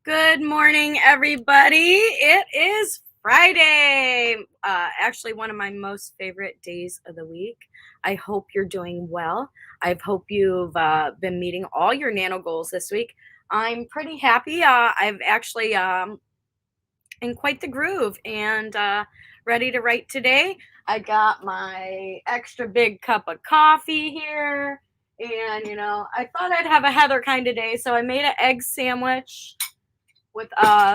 Good morning, everybody. It is Friday. Actually, one of my most favorite days of the week. I hope you're doing well. I hope you've been meeting all your nano goals this week. I'm pretty happy. I've actually in quite the groove and ready to write today. I got my extra big cup of coffee here. And, I thought I'd have a Heather kind of day. So I made an egg sandwich with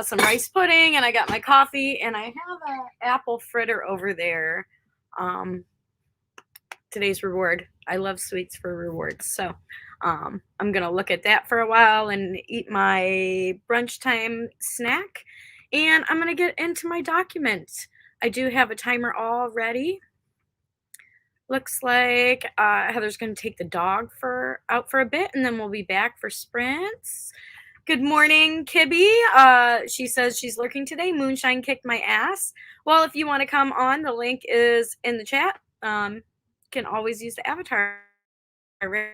some rice pudding, and I got my coffee, and I have an apple fritter over there. Today's reward. I love sweets for rewards, so I'm gonna look at that for a while and eat my brunch time snack, and I'm gonna get into my document. I do have a timer all ready. Looks like Heather's gonna take the dog out for a bit, and then we'll be back for sprints. Good morning, Kibby. She says she's lurking today. Moonshine kicked my ass. Well, if you want to come on, the link is in the chat. Can always use the avatar. All right.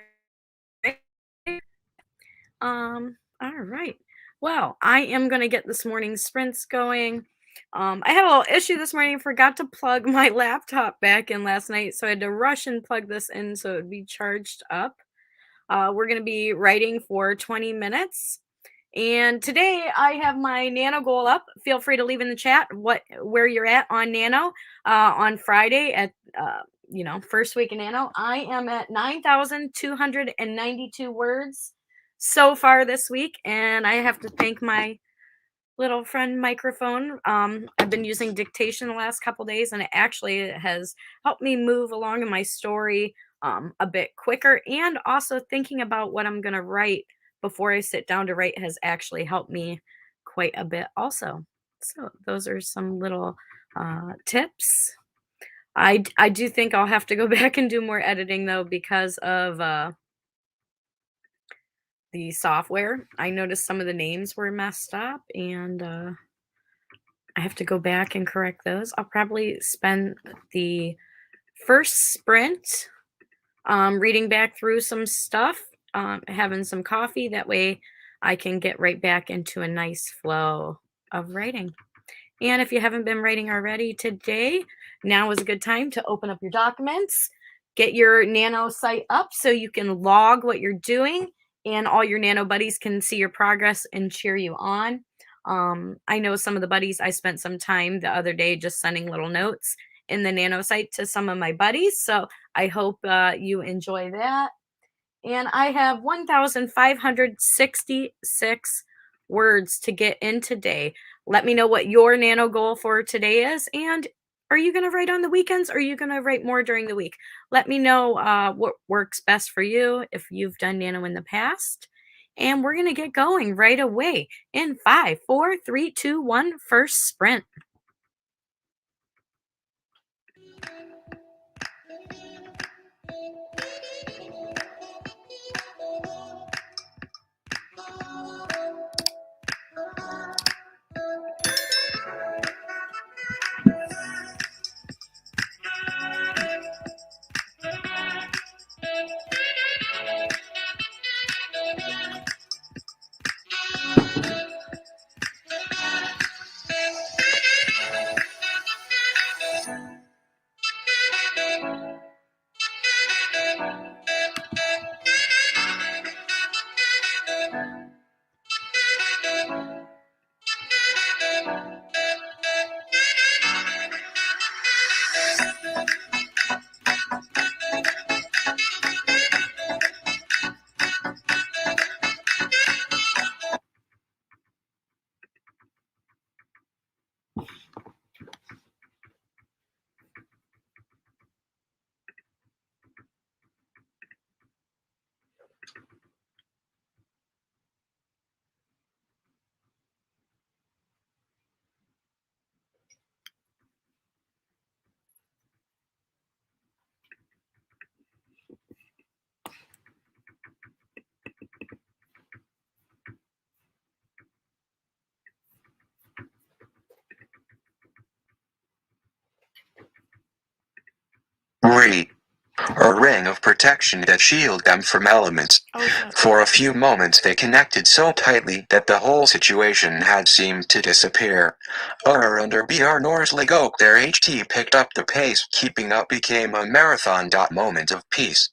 Well, I am going to get this morning's sprints going. I had a little issue this morning. Forgot to plug my laptop back in last night, so I had to rush and plug this in so it would be charged up. We're going to be writing for 20 minutes. And today I have my nano goal up. Feel free to leave in the chat where you're at on nano. On Friday at first week in nano, I am at 9,292 words so far this week, and I have to thank my little friend microphone. I've been using dictation the last couple days, and it actually has helped me move along in my story a bit quicker, and also thinking about what I'm going to write before I sit down to write has actually helped me quite a bit also. So those are some little tips. I do think I'll have to go back and do more editing though because of the software. I noticed some of the names were messed up, and I have to go back and correct those. I'll probably spend the first sprint reading back through some stuff, having some coffee. That way I can get right back into a nice flow of writing. And if you haven't been writing already today, now is a good time to open up your documents, get your nano site up so you can log what you're doing, and all your nano buddies can see your progress and cheer you on. I know some of the buddies, I spent some time the other day just sending little notes in the nano site to some of my buddies. So I hope you enjoy that. And I have 1,566 words to get in today. Let me know what your nano goal for today is. And are you going to write on the weekends, or are you going to write more during the week? Let me know what works best for you if you've done nano in the past. And we're going to get going right away in 5, 4, 3, 2, 1, first sprint. A ring of protection that shielded them from elements. Oh shit. For a few moments they connected so tightly that the whole situation had seemed to disappear. Under BR Norsley Oak their HT picked up the pace. Keeping up became a marathon. Moment of peace.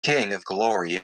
King of Glory.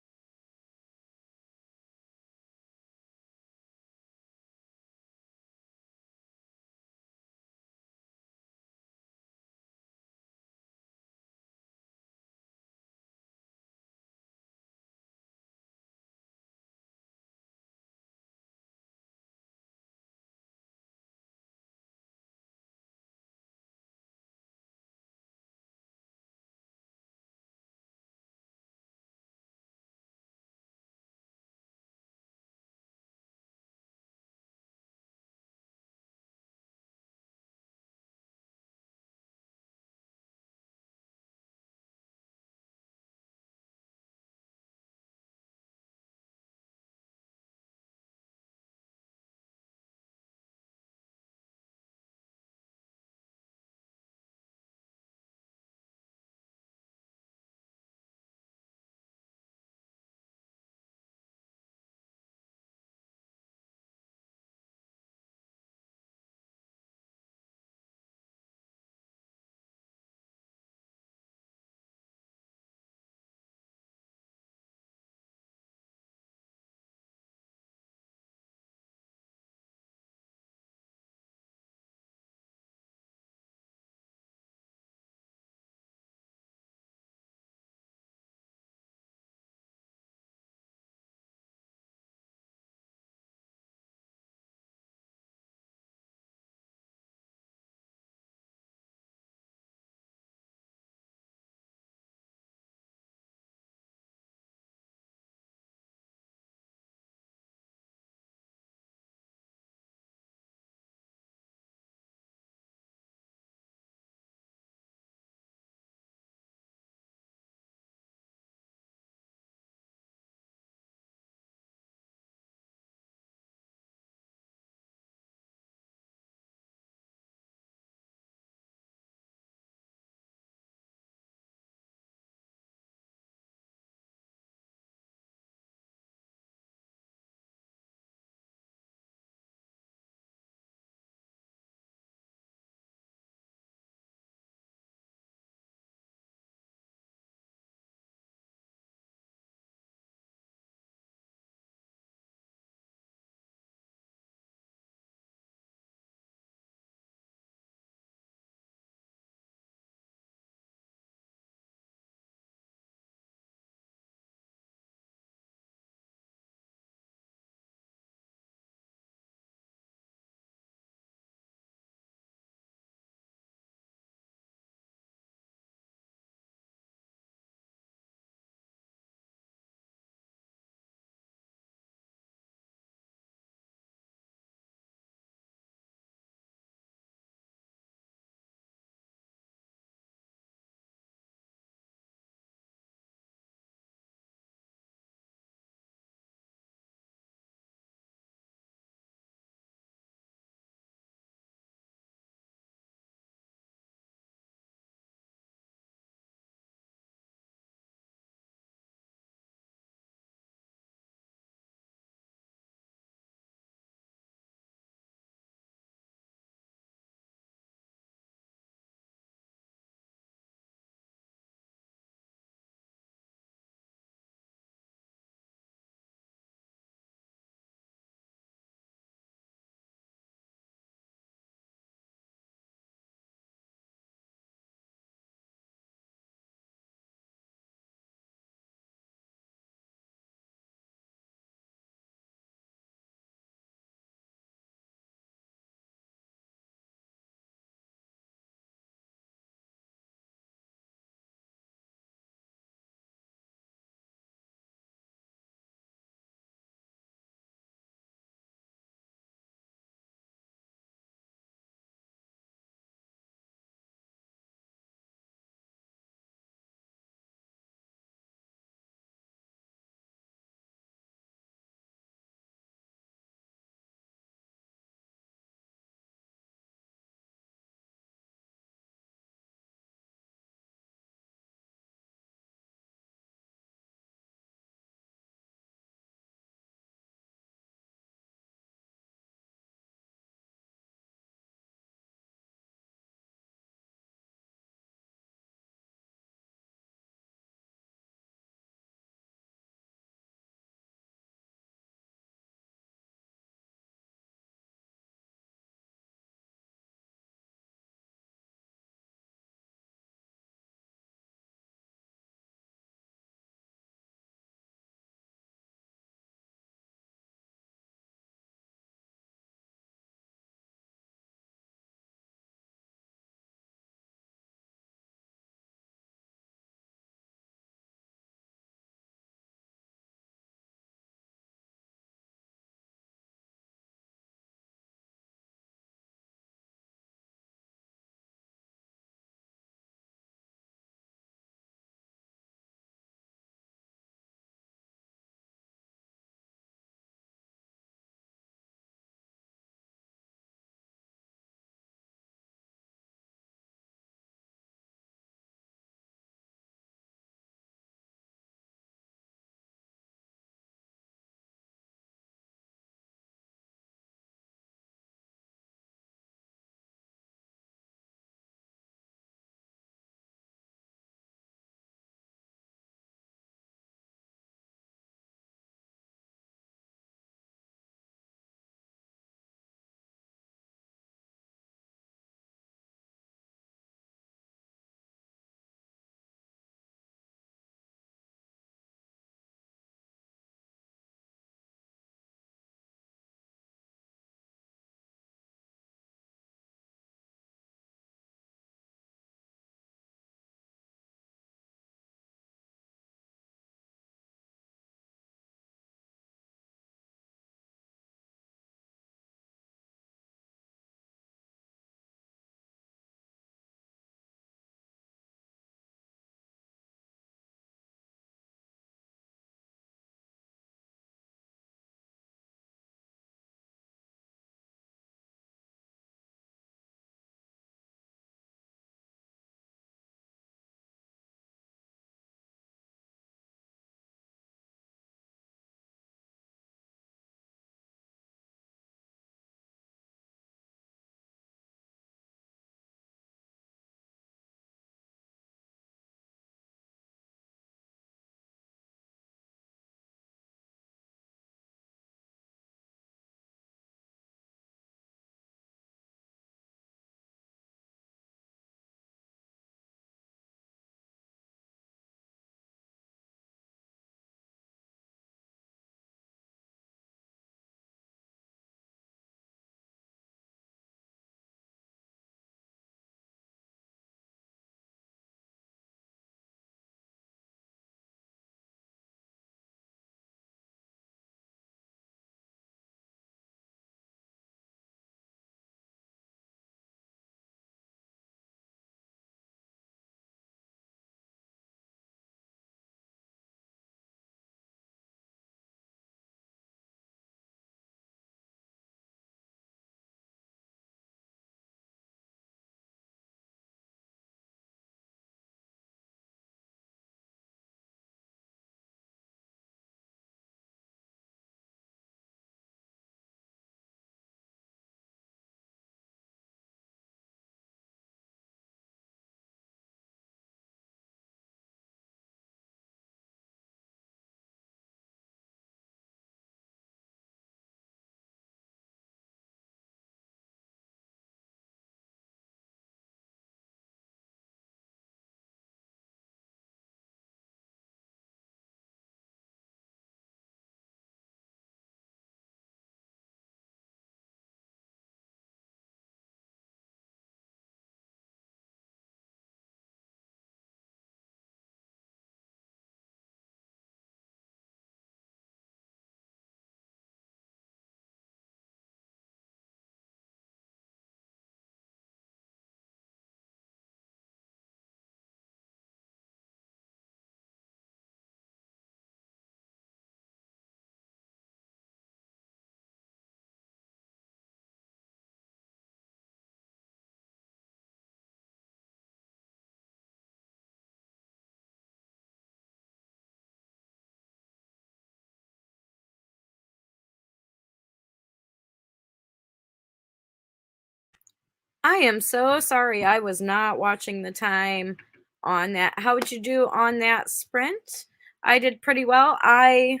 I am so sorry. I was not watching the time on that. How would you do on that sprint? I did pretty well. I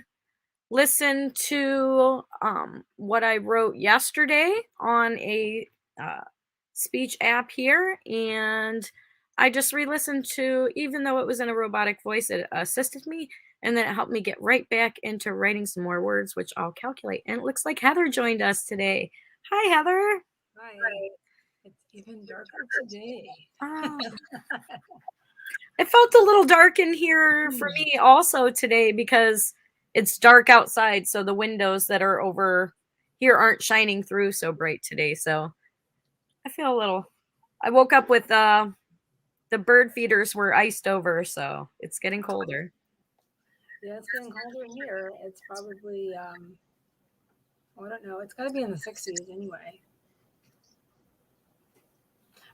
listened to what I wrote yesterday on a uh, speech app here, and I just re-listened to, even though it was in a robotic voice, it assisted me, and then it helped me get right back into writing some more words, which I'll calculate. And it looks like Heather joined us today. Hi, Heather. Hi. It's even darker today. Oh, it felt a little dark in here for me also today because it's dark outside, so the windows that are over here aren't shining through so bright today. So I feel a little. I woke up with the bird feeders were iced over, so it's getting colder. Yeah, it's getting colder here. It's probably, I don't know. It's got to be in the 60s anyway.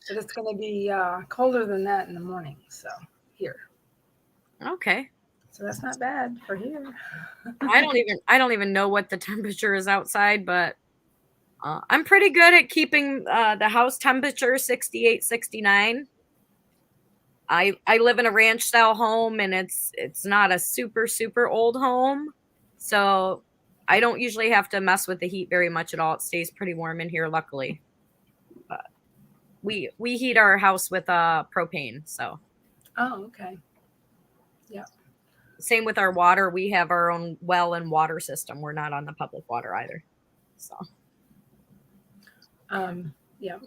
But it's going to be colder than that in the morning. So here. Okay. So that's not bad for here. I don't even know what the temperature is outside, but I'm pretty good at keeping the house temperature 68, 69. I live in a ranch style home, and it's not a super old home, so I don't usually have to mess with the heat very much at all. It stays pretty warm in here, luckily. But we heat our house with propane, so Oh, okay. Yeah. same with our water. We have our own well and water system. We're not on the public water either. So Yeah.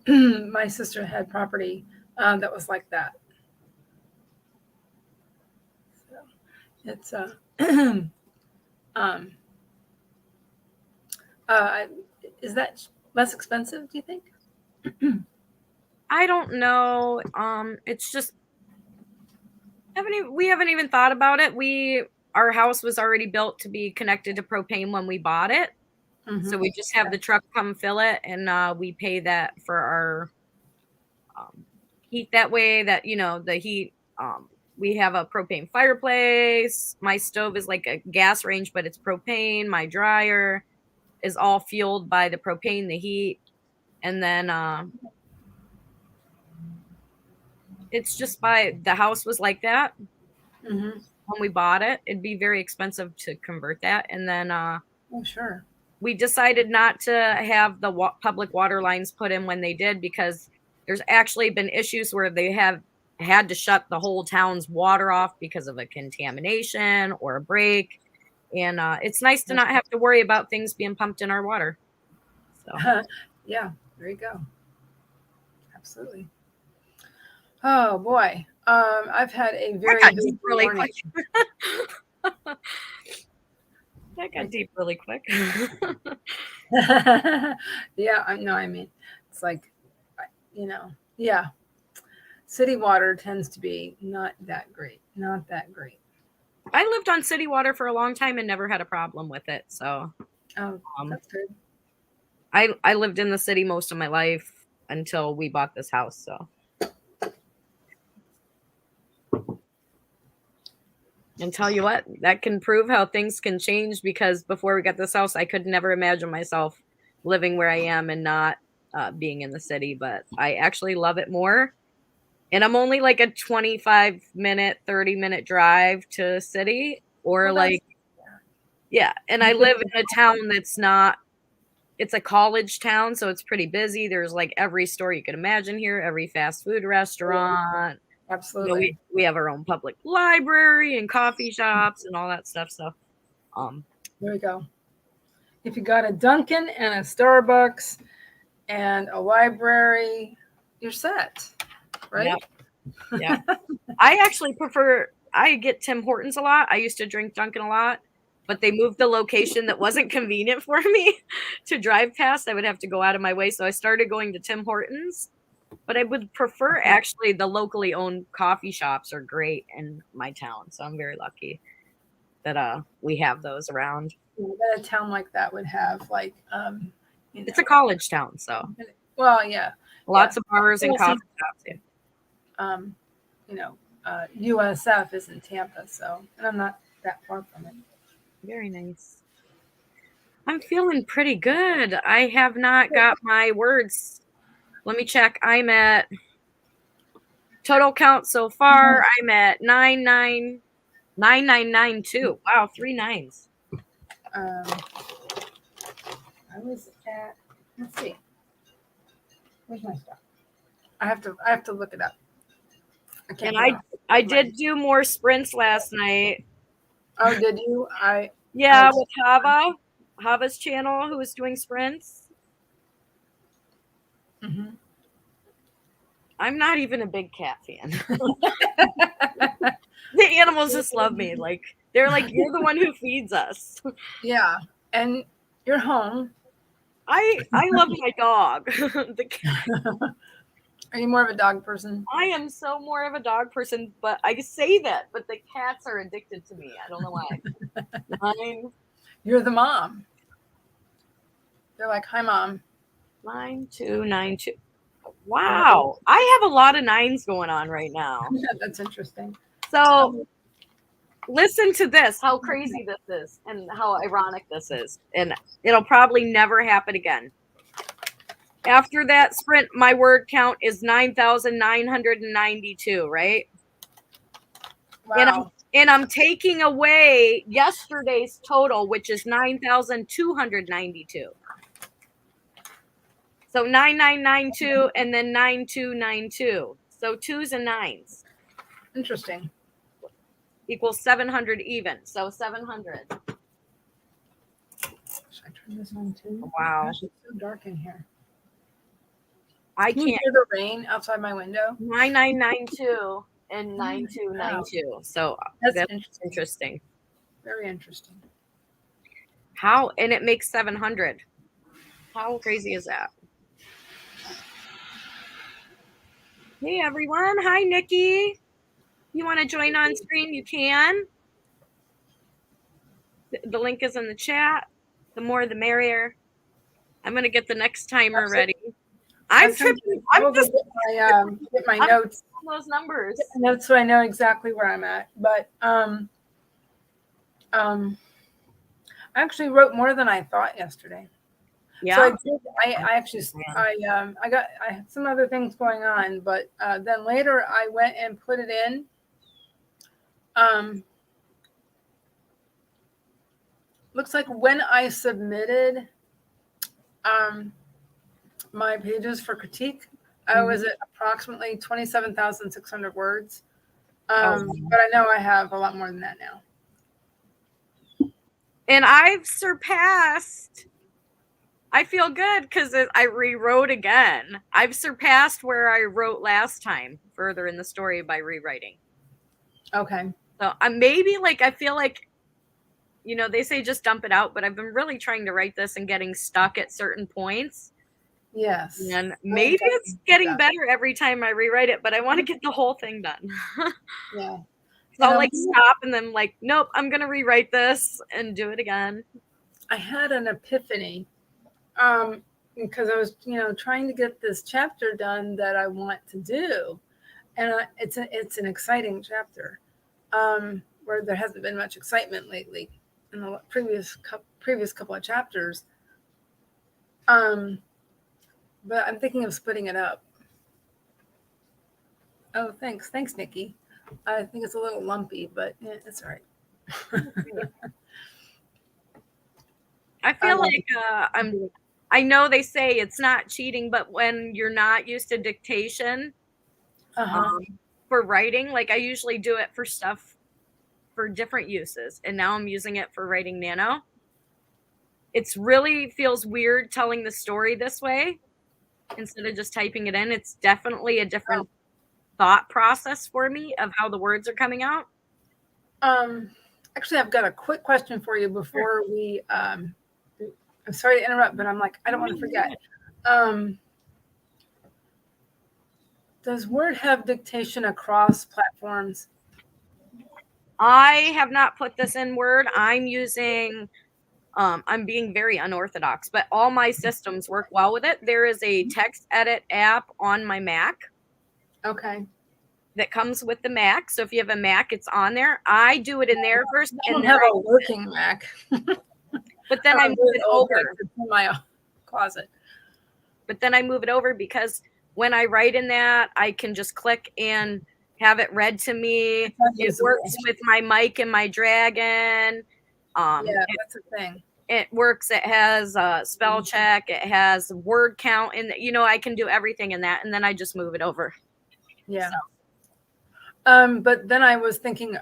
My sister had property that was like that. So it's um, is that less expensive, do you think? I don't know. It's just we haven't even thought about it. Our house was already built to be connected to propane when we bought it. So we just have the truck come fill it, and we pay that for our heat that way. That the heat. We have a propane fireplace. My stove is like a gas range, but it's propane. My dryer is all fueled by the propane, the heat, and then it's just by the house was like that Mm-hmm. when we bought it. It'd be very expensive to convert that, and then Oh, sure. we decided not to have the public water lines put in when they did, because there's actually been issues where they have had to shut the whole town's water off because of a contamination or a break. And it's nice to not have to worry about things being pumped in our water. So Yeah, there you go. Absolutely. Oh boy, I've had a very got busy deep really morning. quick. That got deep really quick. Yeah, I know. I mean, it's like, yeah. City water tends to be not that great. Not that great. I lived on city water for a long time and never had a problem with it. So Oh, that's good. I lived in the city most of my life until we bought this house. So, and tell you what, that can prove how things can change, because before we got this house, I could never imagine myself living where I am and not being in the city. But I actually love it more. And I'm only like a 25-minute, 30-minute drive to city, or Well, like, yeah. And I live in a town that's not, it's a college town, so it's pretty busy. There's like every store you can imagine here, every fast food restaurant. absolutely. We have our own public library and coffee shops and all that stuff. So, There we go. If you got a Dunkin' and a Starbucks and a library, you're set, right? yeah. I actually prefer, I get Tim Hortons a lot. I used to drink Dunkin' a lot, but they moved the location that wasn't convenient for me to drive past. I would have to go out of my way. So I started going to Tim Hortons, but I would prefer actually the locally owned coffee shops are great in my town. So I'm very lucky that we have those around. That a town like that would have like It's a college town, so well, yeah, lots of bars and coffee shops. Yeah. USF is in Tampa, so, and I'm not that far from it. Very nice. I'm feeling pretty good. I have not got my words Let me check. I'm at total count so far. I'm at 9992. Wow, 3 9s. I was at. Let's see. Where's my stuff? I have to look it up. And I did do more sprints last night. Oh, did you? With Hava's channel, who was doing sprints. Mm-hmm. I'm not even a big cat fan. The animals just love me. Like, they're like, you're the one who feeds us. Yeah, and you're home. I love my dog. The cat. Are you more of a dog person? I am so more of a dog person, but I say that, but the cats are addicted to me. I don't know why. You're the mom. They're like, hi, Mom. 9292. Wow. I have a lot of 9s going on right now. That's interesting. So listen to this, how crazy this is and how ironic this is. And it'll probably never happen again. After that sprint, my word count is 9,992, right? Wow. And I'm taking away yesterday's total, which is 9,292. So 9992 and then 9292. So 2s and 9s. Interesting. Equals 700 even. So 700. Should I turn this on too? Wow. Gosh, it's so dark in here. Can you hear the rain outside my window? 9992 and 9292. So that's interesting. Very interesting. How? And it makes 700. How crazy is that? Hey, everyone. Hi, Nikki. You want to join on screen? You can. The link is in the chat. The more, the merrier. I'm going to get the next timer ready. I'm tripping. I'm just get my notes. Those numbers. Notes so I know exactly where I'm at. But I actually wrote more than I thought yesterday. Yeah. So I did. I had some other things going on, but then later I went and put it in. Looks like when I submitted my pages for critique, I was at approximately 27,600 words. But I know I have a lot more than that now. And I've surpassed. I feel good because I rewrote again. I've surpassed where I wrote last time, further in the story by rewriting. Okay. So maybe I feel like, they say just dump it out, but I've been really trying to write this and getting stuck at certain points. Yes. And maybe it's getting better every time I rewrite it, but I want to get the whole thing done. Yeah. So I'll stop and then nope, I'm going to rewrite this and do it again. I had an epiphany because I was, trying to get this chapter done that I want to do. And it's an exciting chapter where there hasn't been much excitement lately in the previous couple of chapters. But I'm thinking of splitting it up. Oh, thanks, Nikki. I think it's a little lumpy, but it's all right. I feel I know they say it's not cheating, but when you're not used to dictation for writing, I usually do it for stuff for different uses, and now I'm using it for writing Nano. It's really feels weird telling the story this way instead of just typing it in. It's definitely a different thought process for me of how the words are coming out. Actually, I've got a quick question for you before we I'm sorry to interrupt, but I'm I don't want to forget. Does Word have dictation across platforms? I have not put this in Word. I'm using I'm being very unorthodox, but all my systems work well with it. There is a text edit app on my Mac. Okay. That comes with the Mac. So if you have a Mac, it's on there. I do it in there first. I don't have a working Mac. But then I move it over. It's in my closet. But then I move it over because when I write in that, I can just click and have it read to me. It usable. works with my mic and my Dragon. Yeah, that's a thing. It works. It has spell check. It has word count, and I can do everything in that, and then I just move it over. Yeah. So. But then I was thinking,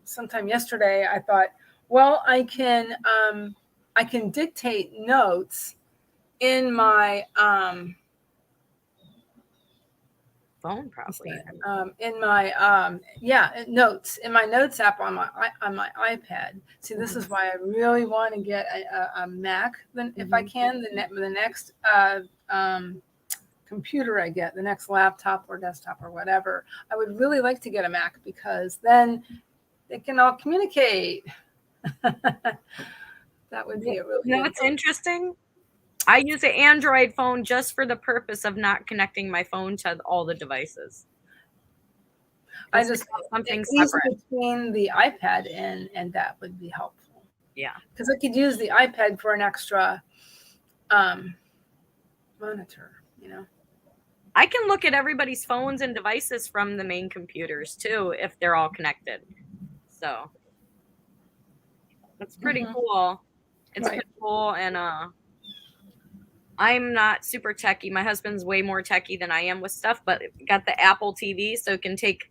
sometime yesterday, I thought, well, I can dictate notes in my phone, probably. in my notes in my notes app on my iPad. See, this is why I really want to get a Mac. Then, if I can, the next computer I get, the next laptop or desktop or whatever, I would really like to get a Mac, because then they can all communicate. That would be a really good it's interesting. I use an Android phone just for the purpose of not connecting my phone to all the devices. I just something separate between the iPad and that would be helpful. Yeah, because I could use the iPad for an extra monitor. I can look at everybody's phones and devices from the main computers too, if they're all connected. So that's pretty cool. It's pretty cool, and I'm not super techie. My husband's way more techie than I am with stuff, but got the Apple TV, so it can take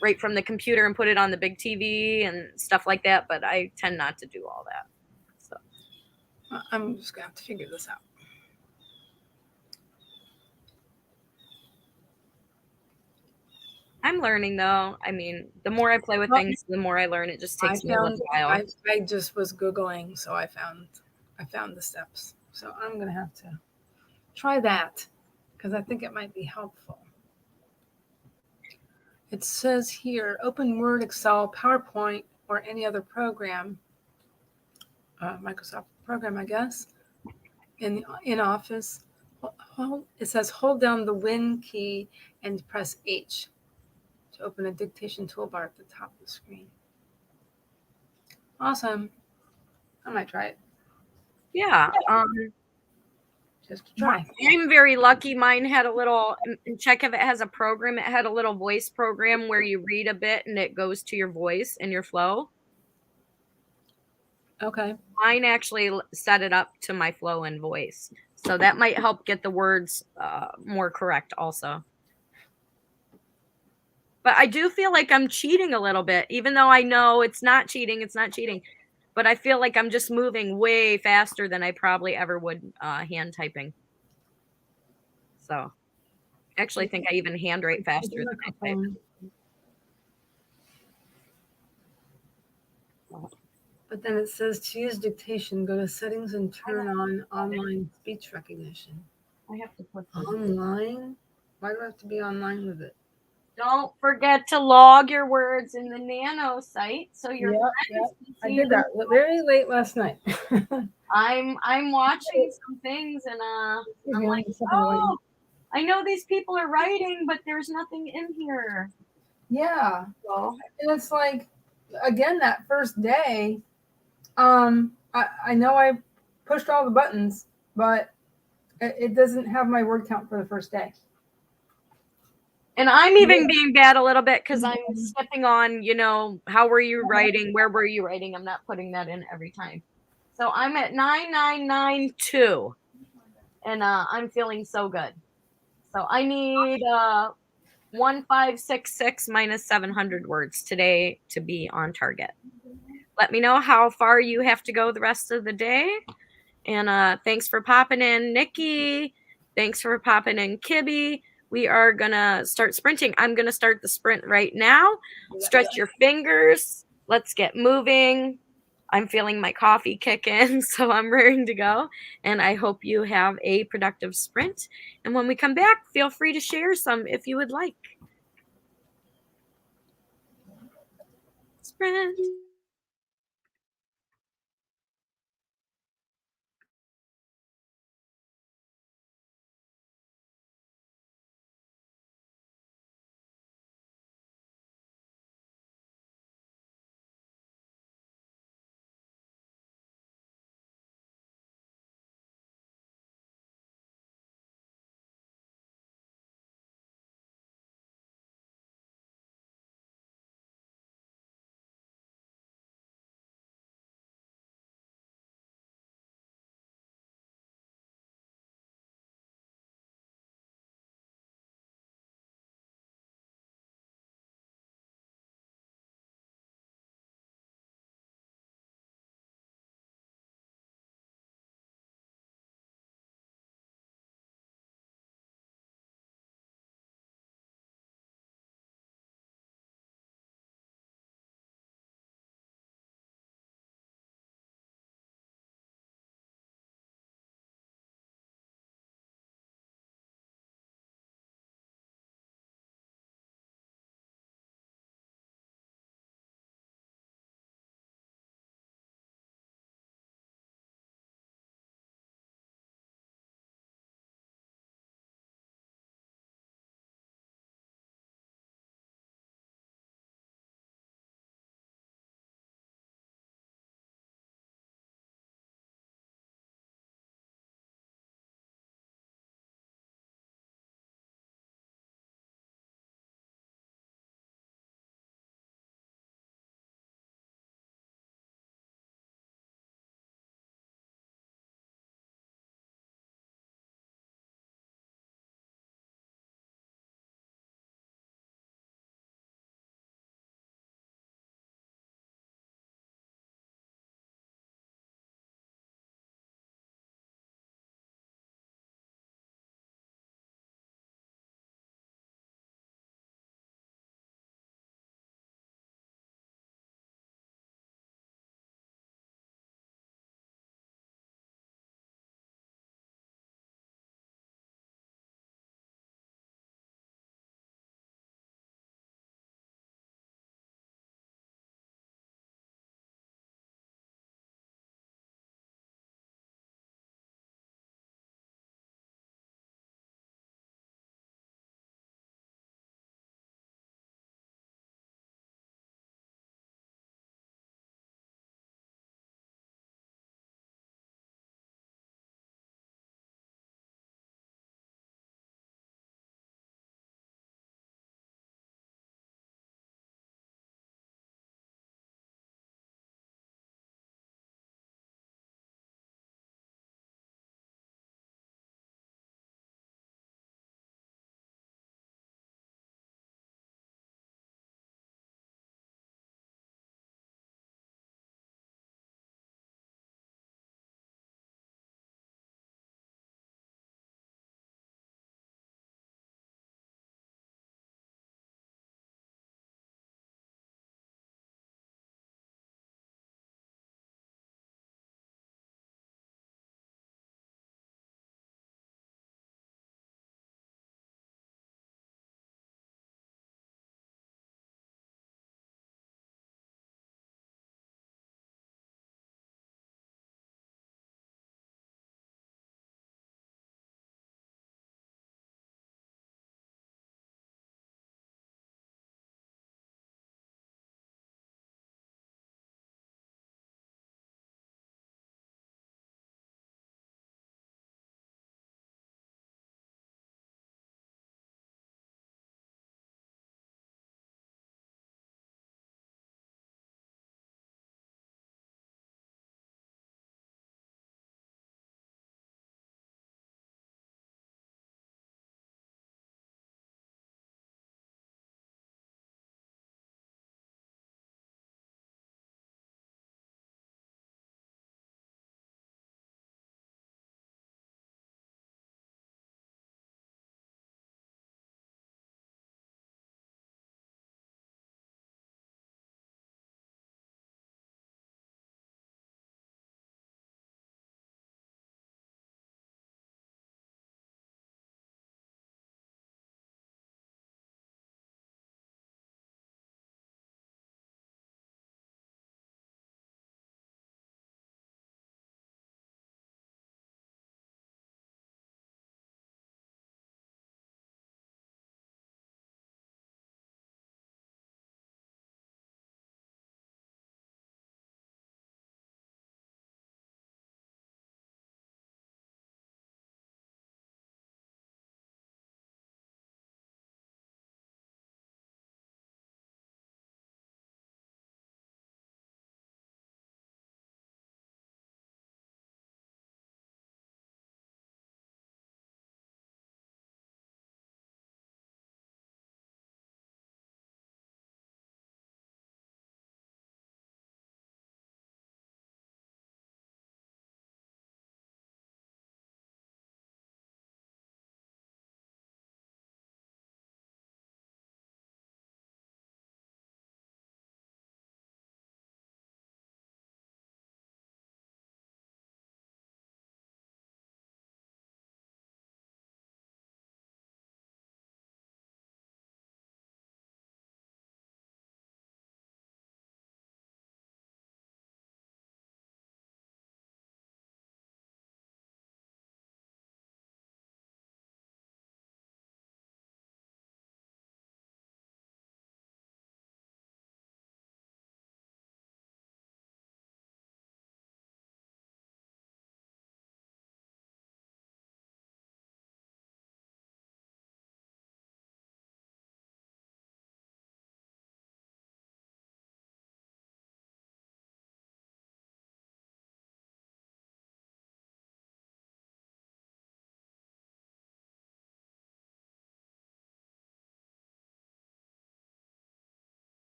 right from the computer and put it on the big TV and stuff like that. But I tend not to do all that. So I'm just gonna have to figure this out. I'm learning, though. I mean, the more I play with things, the more I learn. It just takes me a little while. I just was Googling, so I found the steps. So I'm gonna have to try that, because I think it might be helpful. It says here, open Word, Excel, PowerPoint, or any other program, Microsoft program, I guess, in Office. It says hold down the Win key and press H to open a dictation toolbar at the top of the screen. Awesome. I might try it. Yeah. Just to try. I'm very lucky. Mine had a little, check if it has a program. It had a little voice program where you read a bit and it goes to your voice and your flow. Okay. Mine actually set it up to my flow and voice. So that might help get the words more correct also. But I do feel like I'm cheating a little bit, even though I know it's not cheating. It's not cheating. But I feel like I'm just moving way faster than I probably ever would hand typing. So I actually think I even handwrite faster than I type. But then it says to use dictation, go to settings and turn on online speech recognition. I have to put online? Why do I have to be online with it? Don't forget to log your words in the NANO site so your friends can see. I did that very late last night. I'm watching some things and I'm like, oh, I know these people are writing, but there's nothing in here. Yeah. So. And it's like, again, that first day, I know I pushed all the buttons, but it doesn't have my word count for the first day. And I'm even being bad a little bit because I'm stepping on, how were you writing? Where were you writing? I'm not putting that in every time. So I'm at 9992 and I'm feeling so good. So I need 1566 minus 700 words today to be on target. Let me know how far you have to go the rest of the day. And thanks for popping in, Nikki. Thanks for popping in, Kibby. We are going to start sprinting. I'm going to start the sprint right now. Stretch your fingers. Let's get moving. I'm feeling my coffee kick in, so I'm ready to go. And I hope you have a productive sprint. And when we come back, feel free to share some if you would like. Sprint.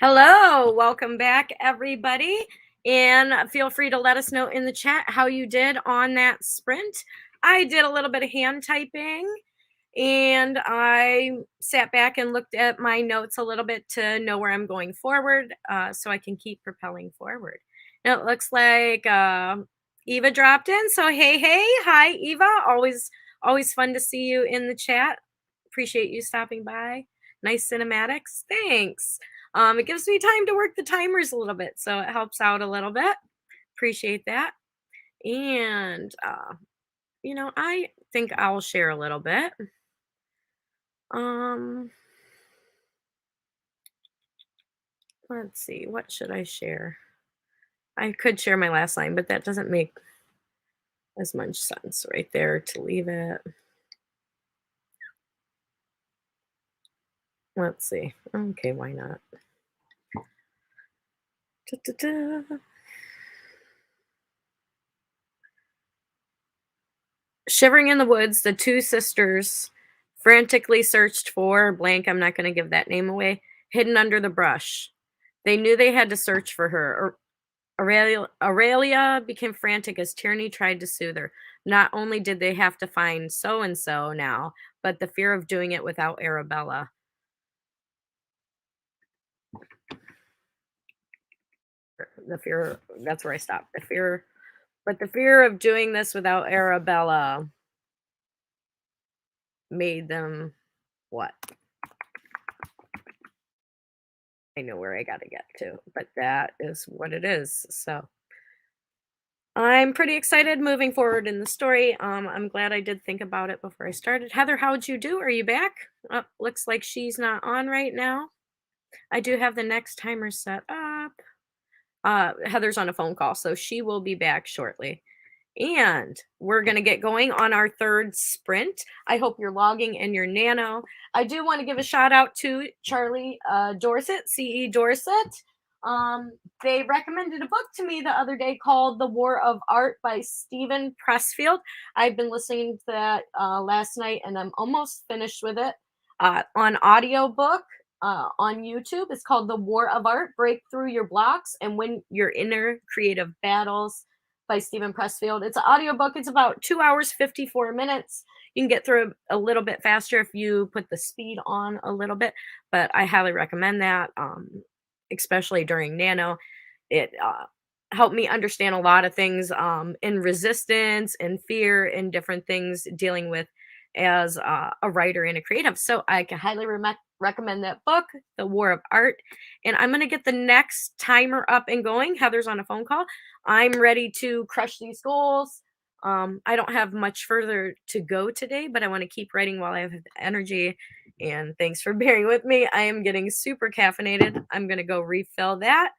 Hello, welcome back, everybody. And feel free to let us know in the chat how you did on that sprint. I did a little bit of hand typing and I sat back and looked at my notes a little bit to know where I'm going forward so I can keep propelling forward. Now it looks like Eva dropped in. So hey, hi Eva. Always fun to see you in the chat. Appreciate you stopping by. Nice cinematics. Thanks. It gives me time to work the timers a little bit, so it helps out a little bit. Appreciate that. And I think I'll share a little bit. Let's see, what should I share? I could share my last line, but that doesn't make as much sense right there to leave it. Let's see. Okay, why not? Da-da-da. Shivering in the woods, the two sisters frantically searched for blank. I'm not going to give that name away. Hidden under the brush. They knew they had to search for her. Aurelia became frantic as Tierney tried to soothe her. Not only did they have to find so-and-so now, but the fear of doing it without Arabella. The fear, that's where I stopped. The fear of doing this without Arabella made them what? I know where I got to get to, but that is what it is. So I'm pretty excited moving forward in the story. I'm glad I did think about it before I started. Heather, how'd you do? Are you back? Looks like she's not on right now. I do have the next timer set up. Heather's on a phone call, so she will be back shortly. And we're going to get going on our third sprint. I hope you're logging in your NANO. I do want to give a shout out to Charlie Dorset, CE Dorset. They recommended a book to me the other day called The War of Art by Stephen Pressfield. I've been listening to that last night and I'm almost finished with it on audiobook. On YouTube. It's called The War of Art, Break Through Your Blocks and Win Your Inner Creative Battles by Stephen Pressfield. It's an audiobook. It's about 2 hours, 54 minutes. You can get through it a little bit faster if you put the speed on a little bit, but I highly recommend that, especially during NANO. It helped me understand a lot of things in resistance and fear and different things dealing with as a writer and a creative. So I can highly recommend that book, The War of Art. And I'm going to get the next timer up and going. Heather's on a phone call. I'm ready to crush these goals. I don't have much further to go today, but I want to keep writing while I have energy. And thanks for bearing with me. I am getting super caffeinated. I'm going to go refill that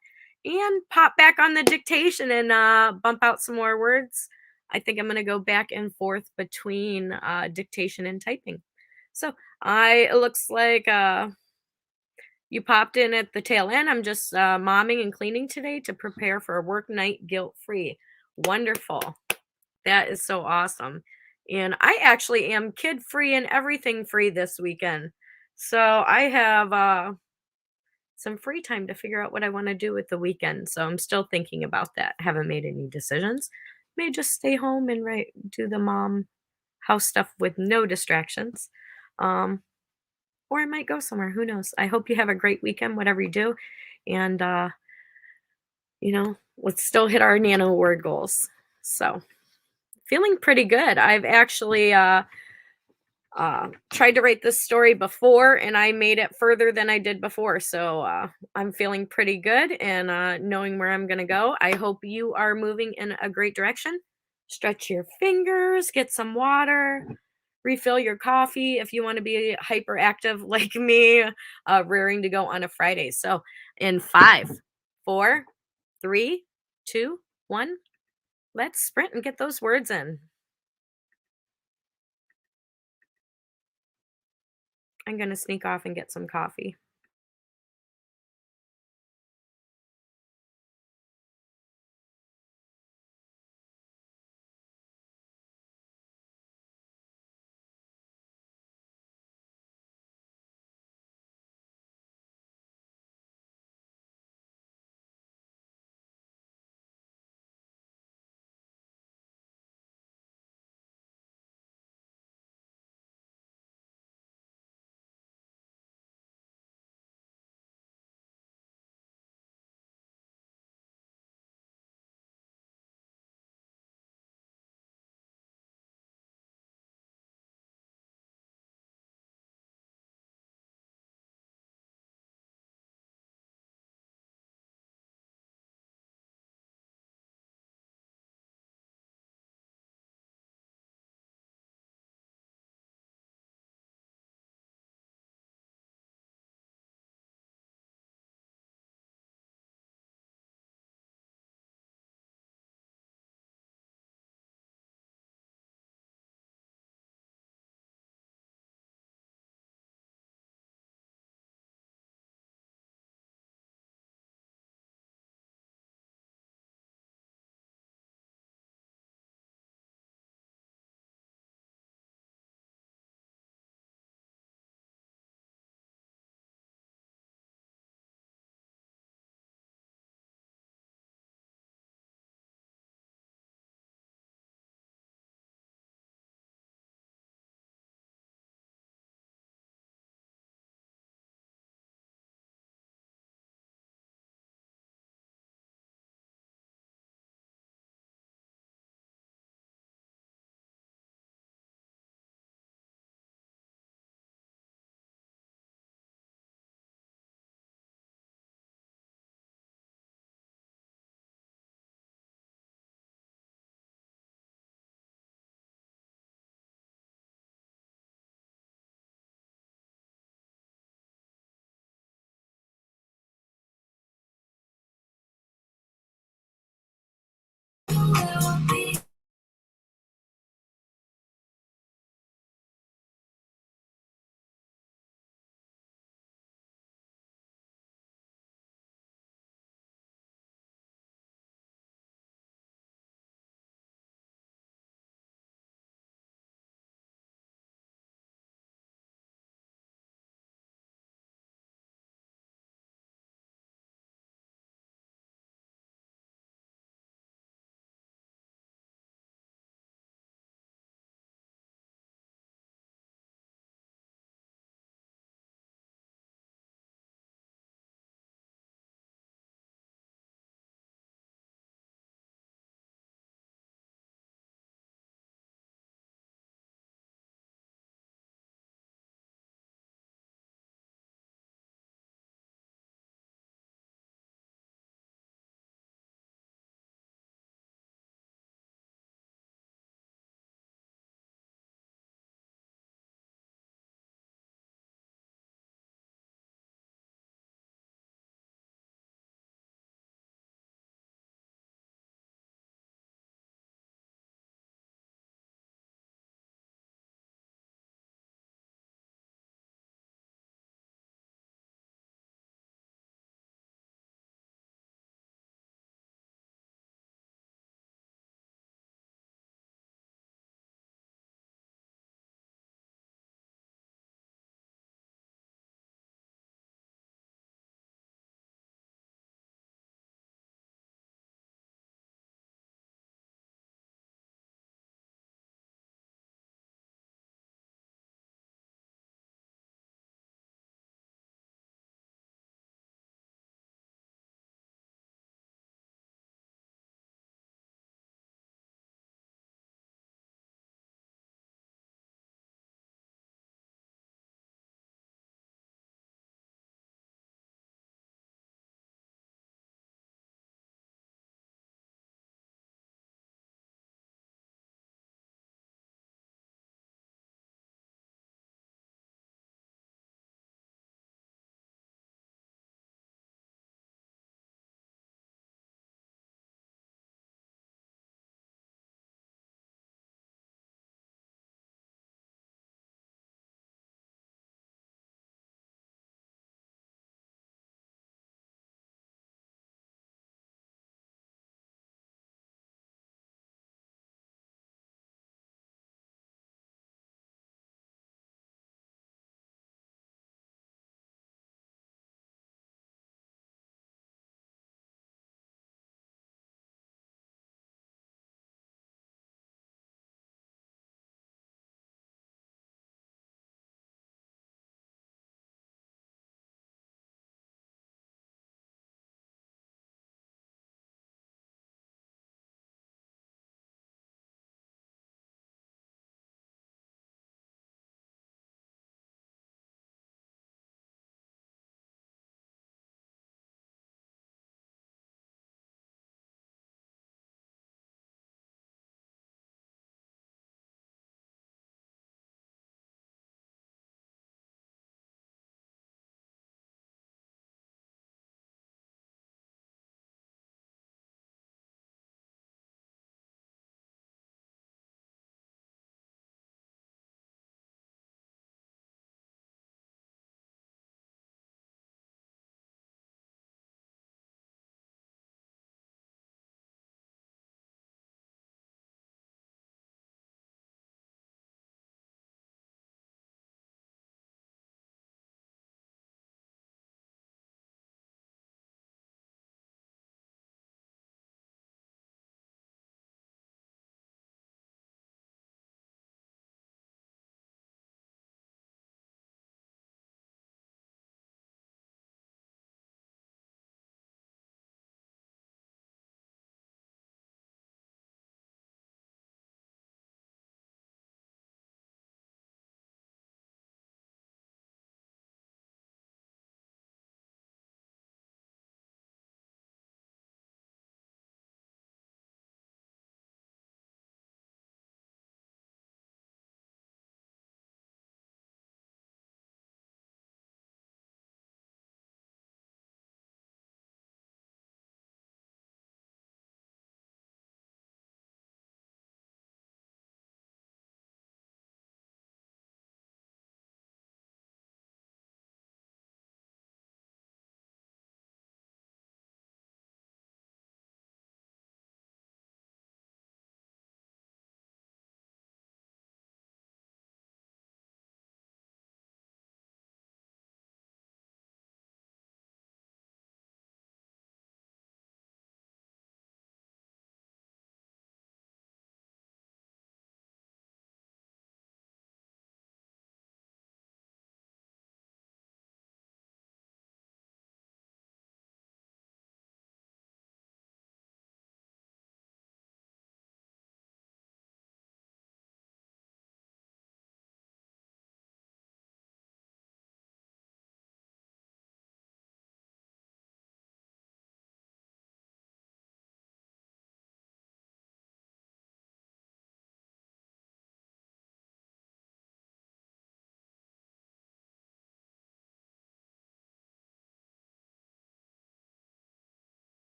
and pop back on the dictation and bump out some more words. I think I'm going to go back and forth between dictation and typing. So it looks like you popped in at the tail end. I'm just momming and cleaning today to prepare for a work night guilt-free. Wonderful. That is so awesome. And I actually am kid-free and everything free this weekend. So I have some free time to figure out what I want to do with the weekend. So I'm still thinking about that. Haven't made any decisions. May just stay home and do the mom house stuff with no distractions. Or I might go somewhere. Who knows? I hope you have a great weekend, whatever you do. And, let's still hit our NANO word goals. So feeling pretty good. I've actually tried to write this story before and I made it further than I did before. So I'm feeling pretty good and knowing where I'm going to go. I hope you are moving in a great direction. Stretch your fingers, get some water, refill your coffee if you want to be hyperactive like me, rearing to go on a Friday. So, in 5, 4, 3, 2, 1, let's sprint and get those words in. I'm going to sneak off and get some coffee.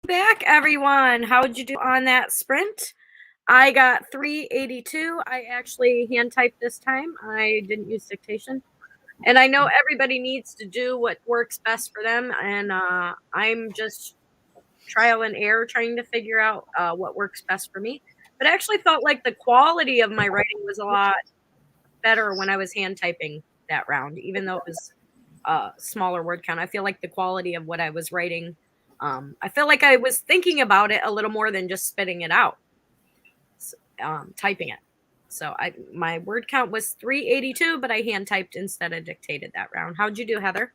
Back, everyone. How'd you do on that sprint? I got 382. I actually hand typed this time. I didn't use dictation. And I know everybody needs to do what works best for them. And I'm just trial and error trying to figure out what works best for me. But I actually felt like the quality of my writing was a lot better when I was hand typing that round, even though it was smaller word count. I feel like the quality of what I was writing, I feel like I was thinking about it a little more than just spitting it out, typing it. So my word count was 382, but I hand typed instead of dictated that round. How'd you do, Heather?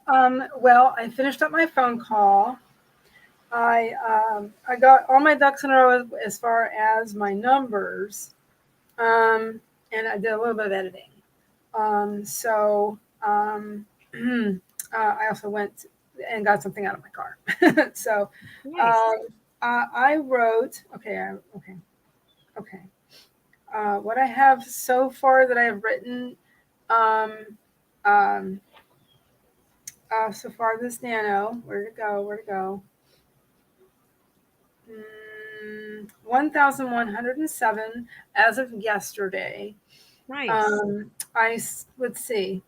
Well, I finished up my phone call. I got all my ducks in a row as far as my numbers, and I did a little bit of editing. I also went and got something out of my car. So Nice. I wrote, what I have so far that I have written so far this NANO, where to go? 1,107 as of yesterday. Nice. Let's see.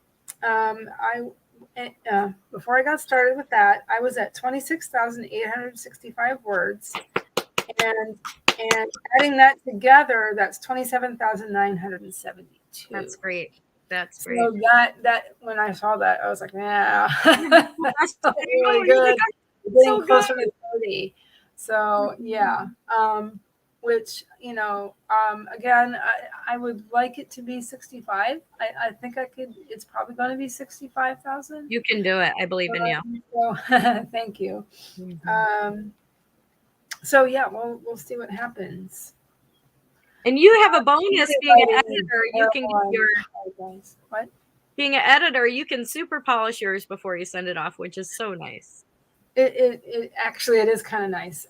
Before I got started with that, I was at 26,865 words, and adding that together, that's 27,972. That's great. That's great. So that when I saw that, I was like, yeah, that's really good. Getting so closer good. to 30. So yeah. Which, again, I would like it to be 65. I think I could. It's probably going to be 65,000. You can do it. I believe in you. So, thank you. So yeah, we'll see what happens. And you have a bonus being an editor. You can get your what? Being an editor, you can super polish yours before you send it off, which is so nice. It actually is kind of nice.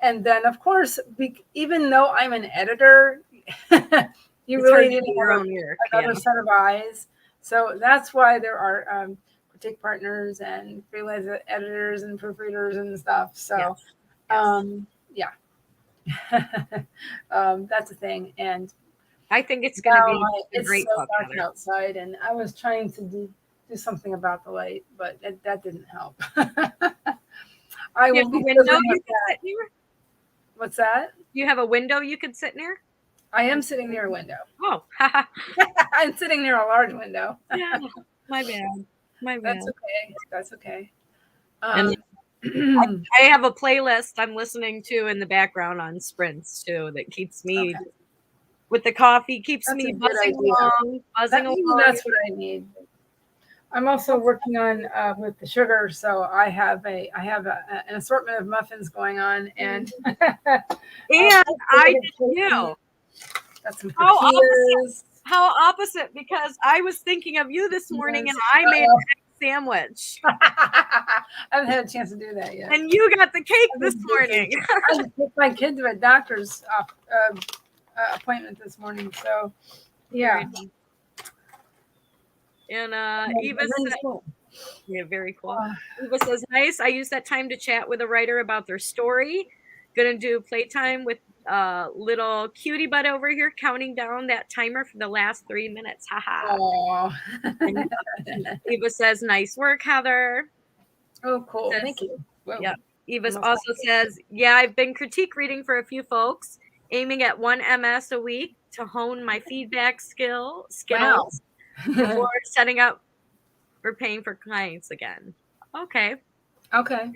And then, of course, even though I'm an editor, you really need your own work, another set of eyes. So that's why there are critique partners and freelance editors and proofreaders and stuff. So, yeah, that's a thing. And I think it's going to be a great book. It's so dark outside, and I was trying to do something about the light, but that didn't help. I will be window you can sit near? What's that? You have a window you could sit near? I am sitting near a window. Oh, I'm sitting near a large window. Yeah, my bad. That's okay. That's okay. I have a playlist I'm listening to in the background on sprints too that keeps me with the coffee, keeps me buzzing along. That's what I need. I'm also working on with the sugar, so I have an assortment of muffins going on, and I did too. Got some how opposite, because I was thinking of you this morning, and I made an egg sandwich. I haven't had a chance to do that yet. And you got the cake this morning. I took my kid to a doctor's appointment this morning, so yeah. And Eva said, yeah, very cool. Eva says, nice. I use that time to chat with a writer about their story. Gonna do playtime with little cutie butt over here, counting down that timer for the last 3 minutes. Haha. Eva says, nice work, Heather. Oh, cool. Thank you. Yeah. Eva also says, yeah, I've been critique reading for a few folks, aiming at 1 MS a week to hone my feedback skills. Wow. Before setting up for paying for clients again. Okay. Okay.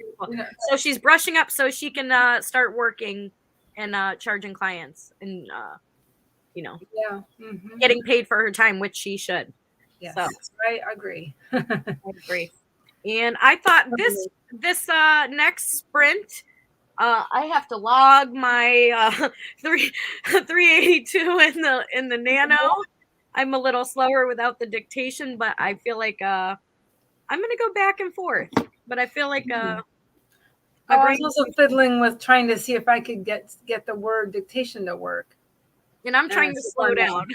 So she's brushing up so she can start working and charging clients and, getting paid for her time, which she should. Yes, So I agree. I agree. And I thought this next sprint, I have to log my 382 in the Nano. I'm a little slower without the dictation, but I feel like I'm gonna go back and forth. But I feel like my I brain, was also fiddling with trying to see if I could get the word dictation to work. and I'm trying to slow down.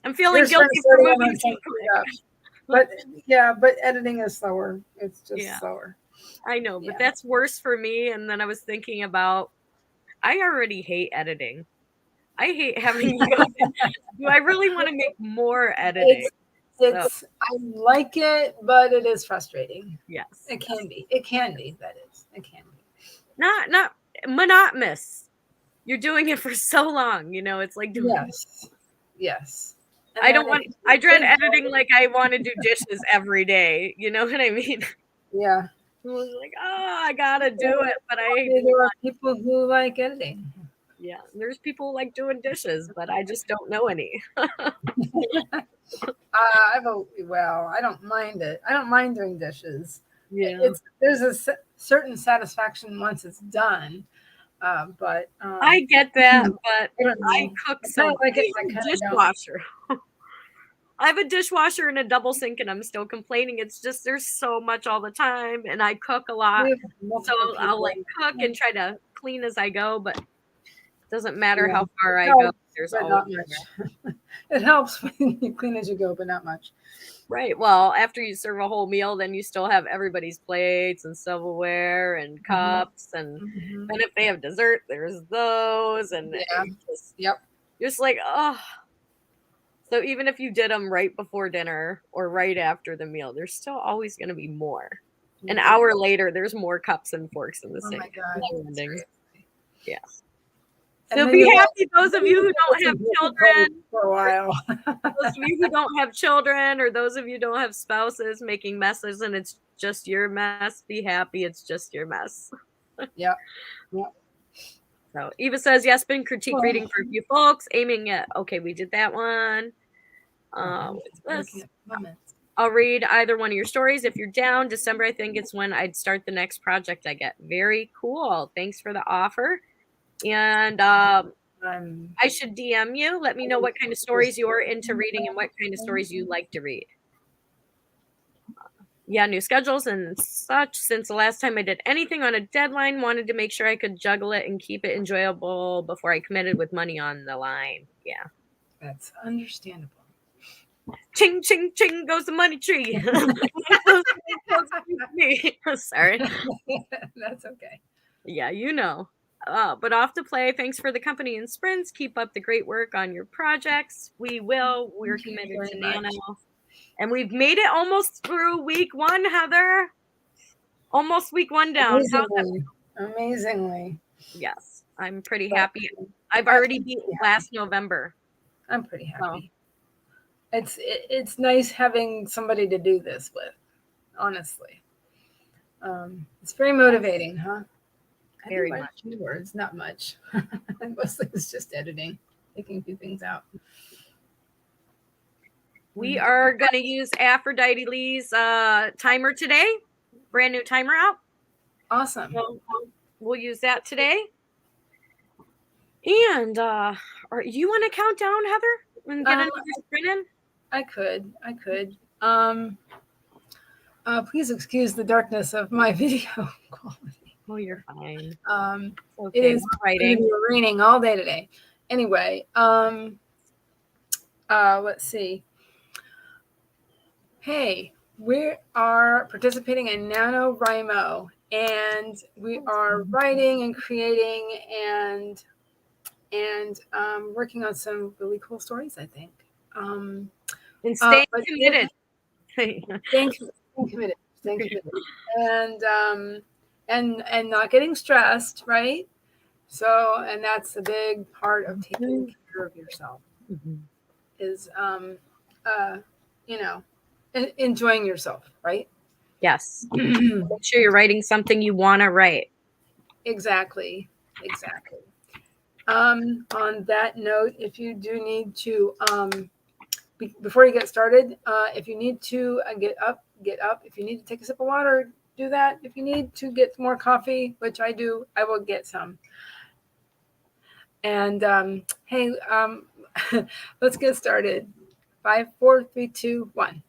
I'm feeling You're trying to guilty slow for down moving and too speed quick. up. But yeah, but editing is slower. It's just slower. I know, but that's worse for me. And then I was thinking about, I already hate editing. I hate having to go. Do I really want to make more editing? I like it, but it is frustrating. Yes. It can be. It can be. That is. It can be. Not monotonous. You're doing it for so long, it's like doing. Yes. And I don't want. I dread editing like I want to do dishes every day. You know what I mean? Yeah. I was like, oh, I gotta do it, but there are people who like editing. Yeah, there's people who like doing dishes, but I just don't know any. I don't mind it. I don't mind doing dishes. Yeah, there's a certain satisfaction once it's done. But I get that, but I cook so much. like it. I have a dishwasher. I have a dishwasher and a double sink, and I'm still complaining. It's just there's so much all the time, and I cook a lot, so I'll like cook and try to clean as I go, but it doesn't matter how far I go. There's always not much. It helps when you clean as you go, but not much. Right. Well, after you serve a whole meal, then you still have everybody's plates and silverware and cups, and then if they have dessert, there's those, and just like, oh. So even if you did them right before dinner or right after the meal, there's still always going to be more. An hour later, there's more cups and forks in the sink. Oh my God. Yeah. So be happy, those of you who don't have children. For a while. Those of you who don't have children, or those of you who don't have spouses making messes and it's just your mess, be happy it's just your mess. Yeah. So Eva says, yes, been critique reading for a few folks, aiming at, okay, we did that one. What's this? I'll read either one of your stories if you're down. December, I think it's when I'd start the next project I get. Very cool. Thanks for the offer. And I should DM you. Let me know what kind of stories you're into reading and what kind of stories you like to read. Yeah, new schedules and such. Since the last time I did anything on a deadline, wanted to make sure I could juggle it and keep it enjoyable before I committed with money on the line. Yeah. That's understandable. Ching, ching, ching goes the money tree. Sorry. That's okay. Yeah, but off to play. Thanks for the company and sprints. Keep up the great work on your projects. We will. We're committed to NANO. And we've made it almost through week 1, Heather. Almost week 1 down. Amazingly. Yes, I'm pretty happy. I've already beat last November. I'm pretty happy. It's nice having somebody to do this with, honestly. It's very motivating, huh? Very much. Words, not much. Mostly it's just editing, taking a few things out. We are going to use Aphrodite Lee's timer today. Brand new timer out. Awesome. So, we'll use that today. And you want to count down, Heather, and get another sprint in? I could. Please excuse the darkness of my video quality. Oh, you're fine. Okay, it is raining all day today. Anyway, let's see. Hey, we are participating in NaNoWriMo, and we are writing and creating and working on some really cool stories, I think. And staying committed. Staying committed. And not getting stressed, right? So, and that's a big part of taking care of yourself. Is enjoying yourself, right? Yes. Make sure you're writing something you want to write. Exactly. On that note, if you do need to before you get started, if you need to get up, get up. If you need to take a sip of water, do that. If you need to get more coffee, which I do, I will get some. And hey, let's get started. 5, 4, 3, 2, 1.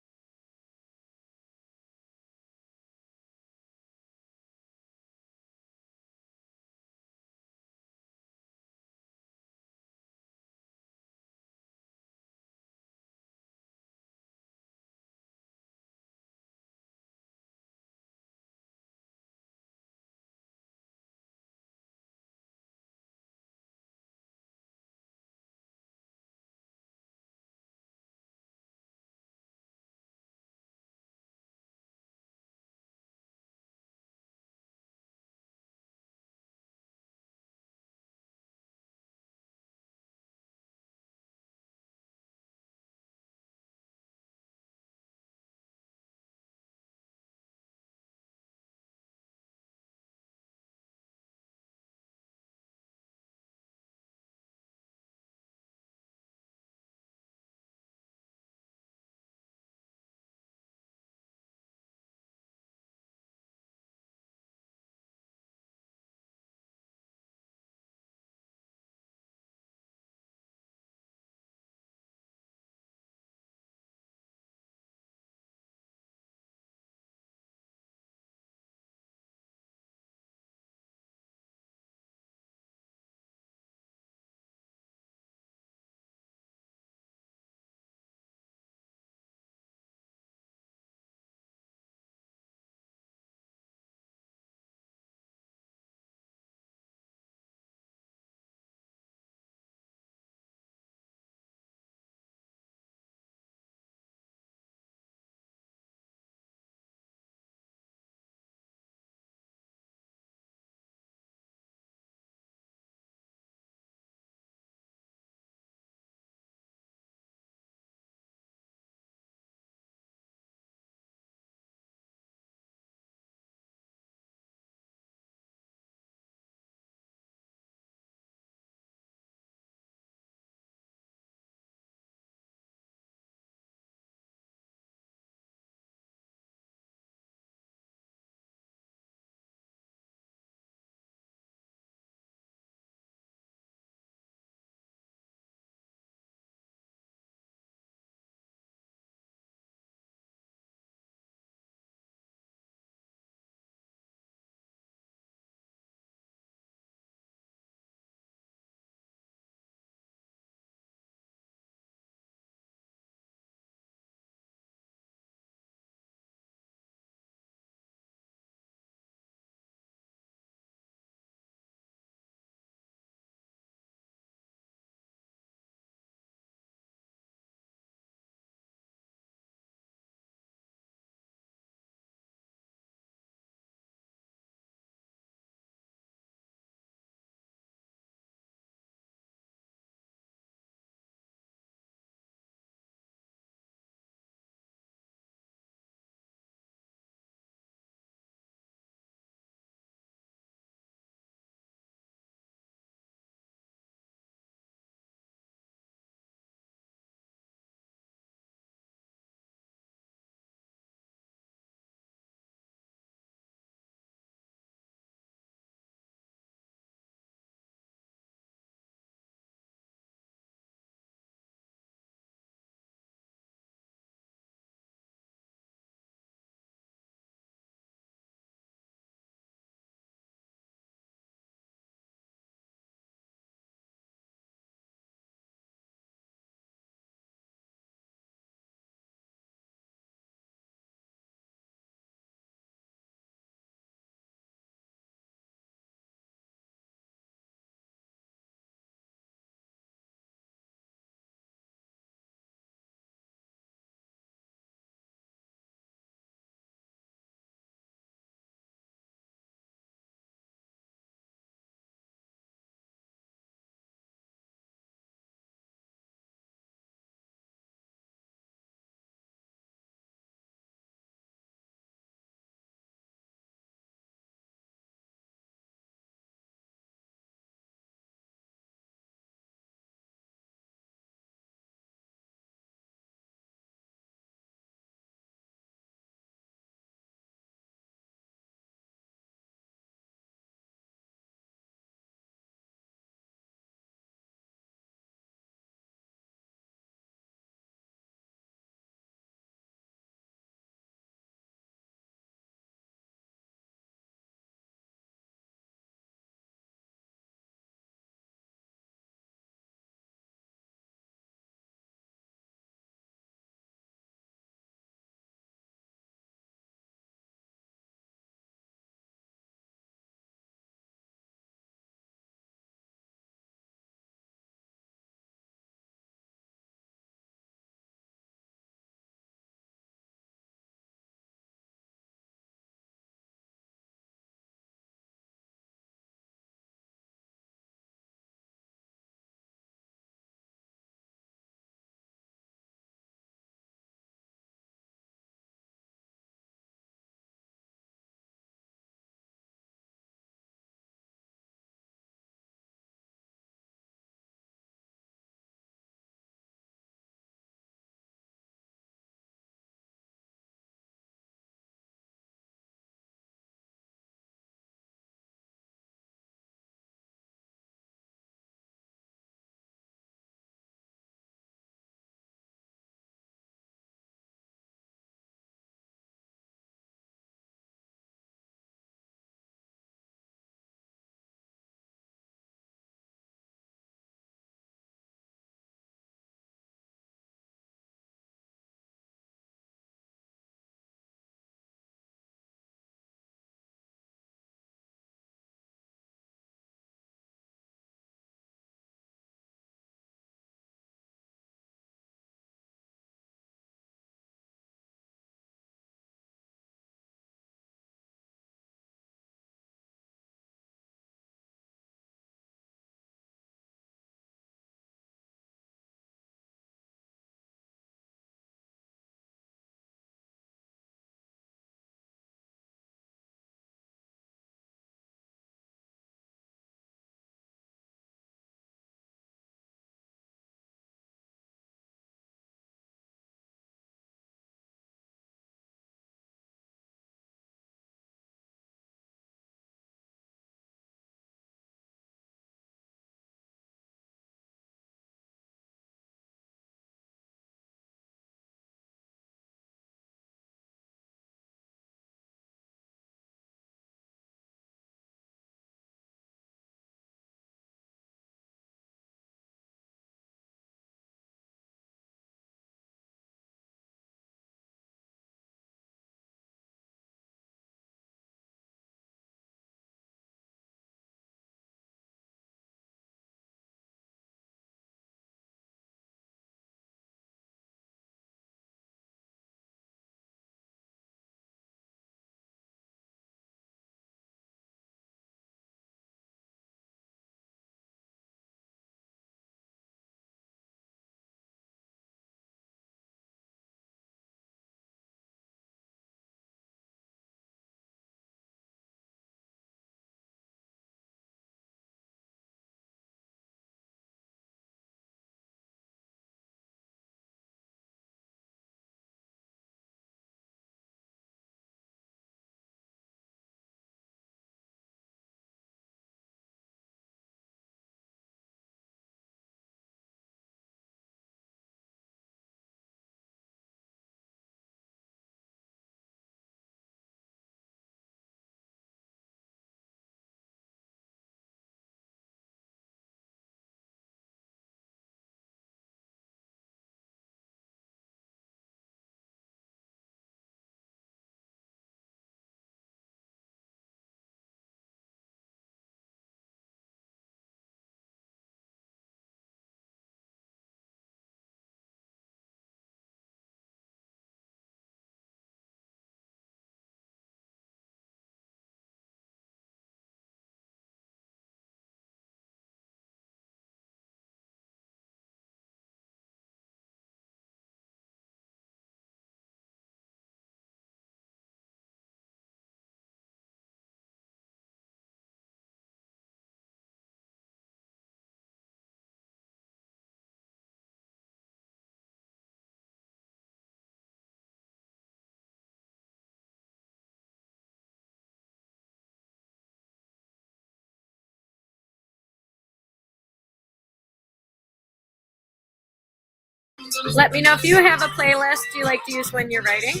Let me know if you have a playlist you like to use when you're writing.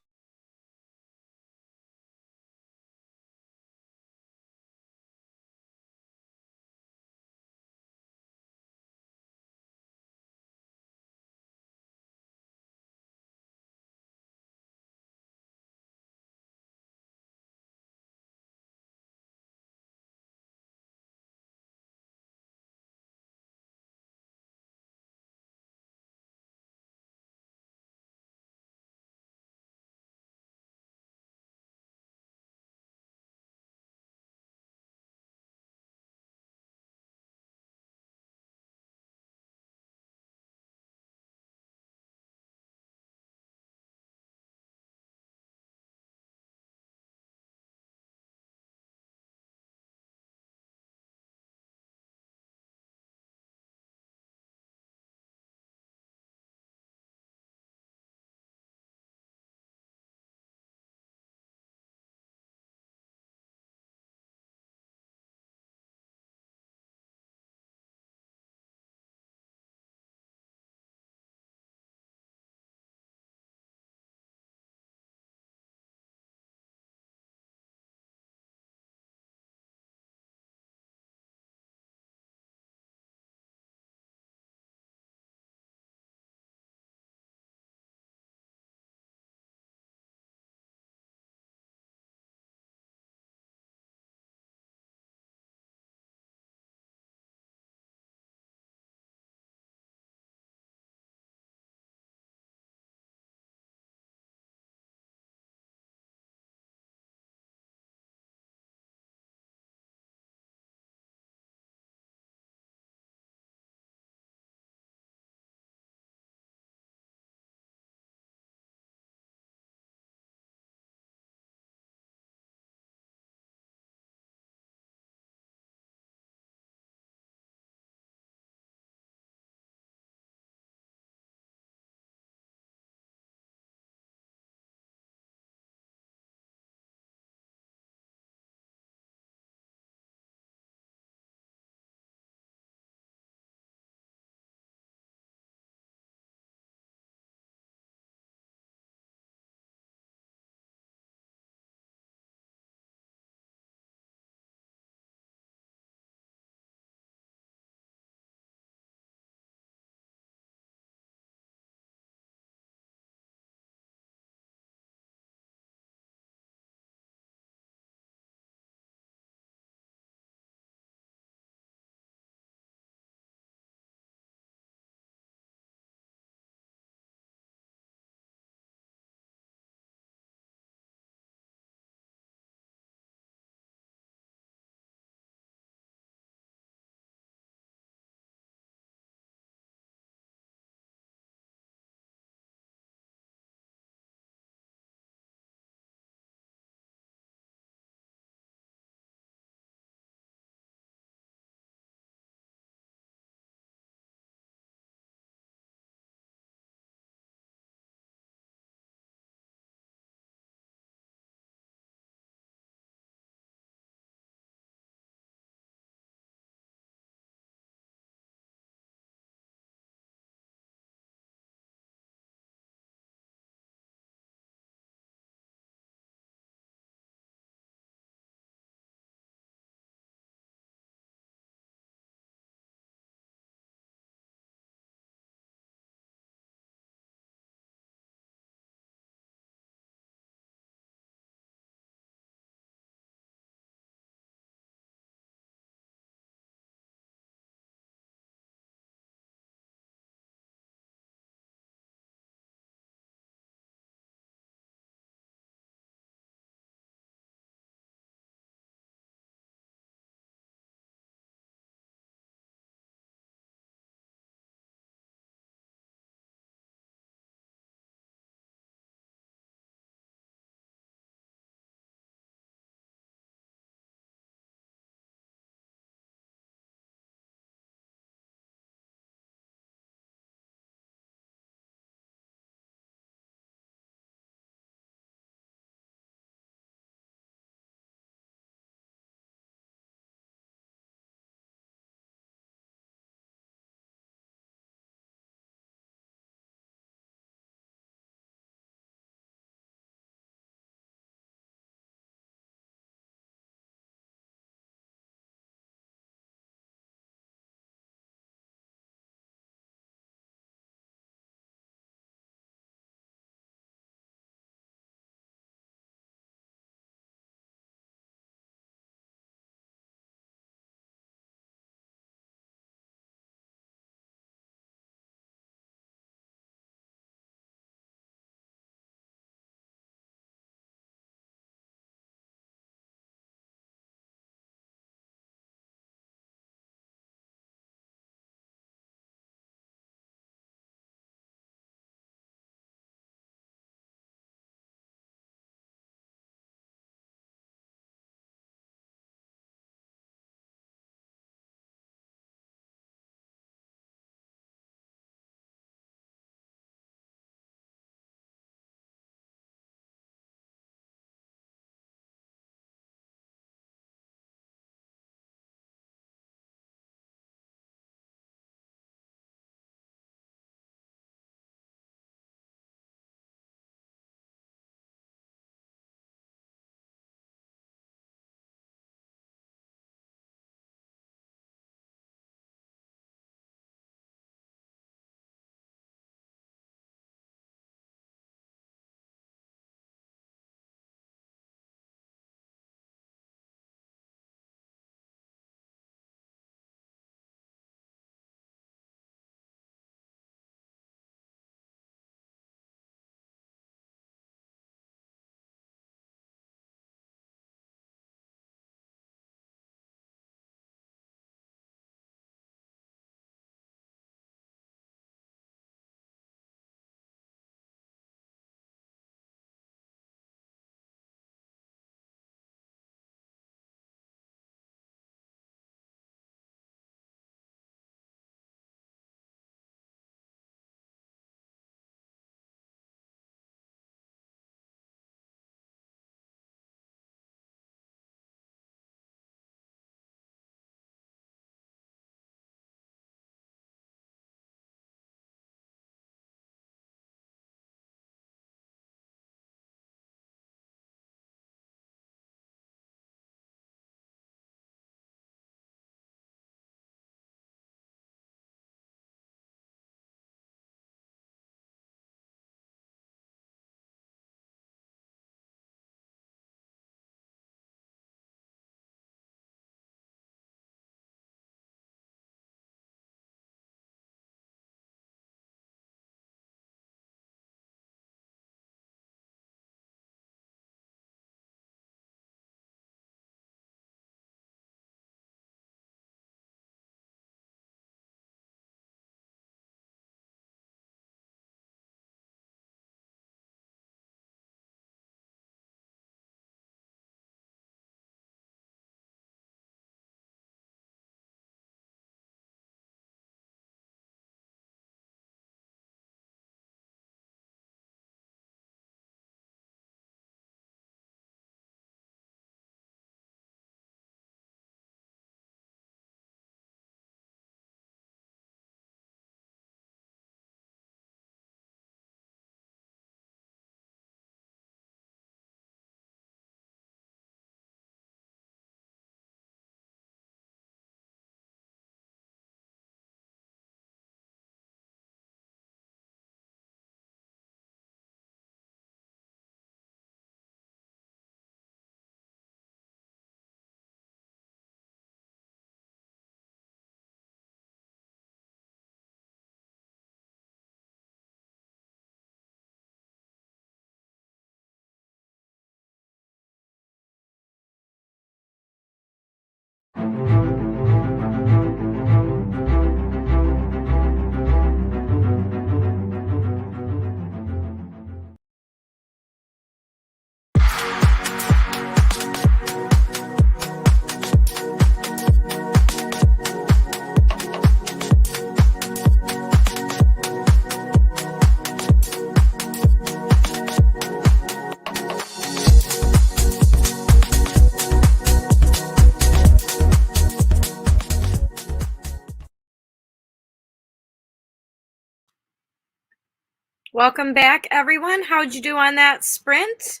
Welcome back, everyone. How'd you do on that sprint?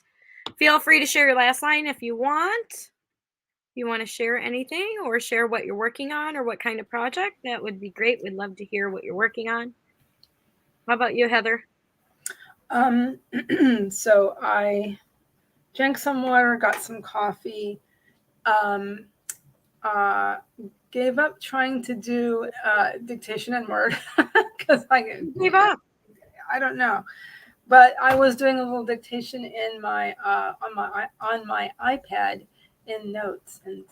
Feel free to share your last line if you want. If you want to share anything or share what you're working on or what kind of project, that would be great. We'd love to hear what you're working on. How about you, Heather? So I drank some water, got some coffee, gave up trying to do dictation in Word because I Gave up. I don't know, but I was doing a little dictation in my on my iPad in notes, and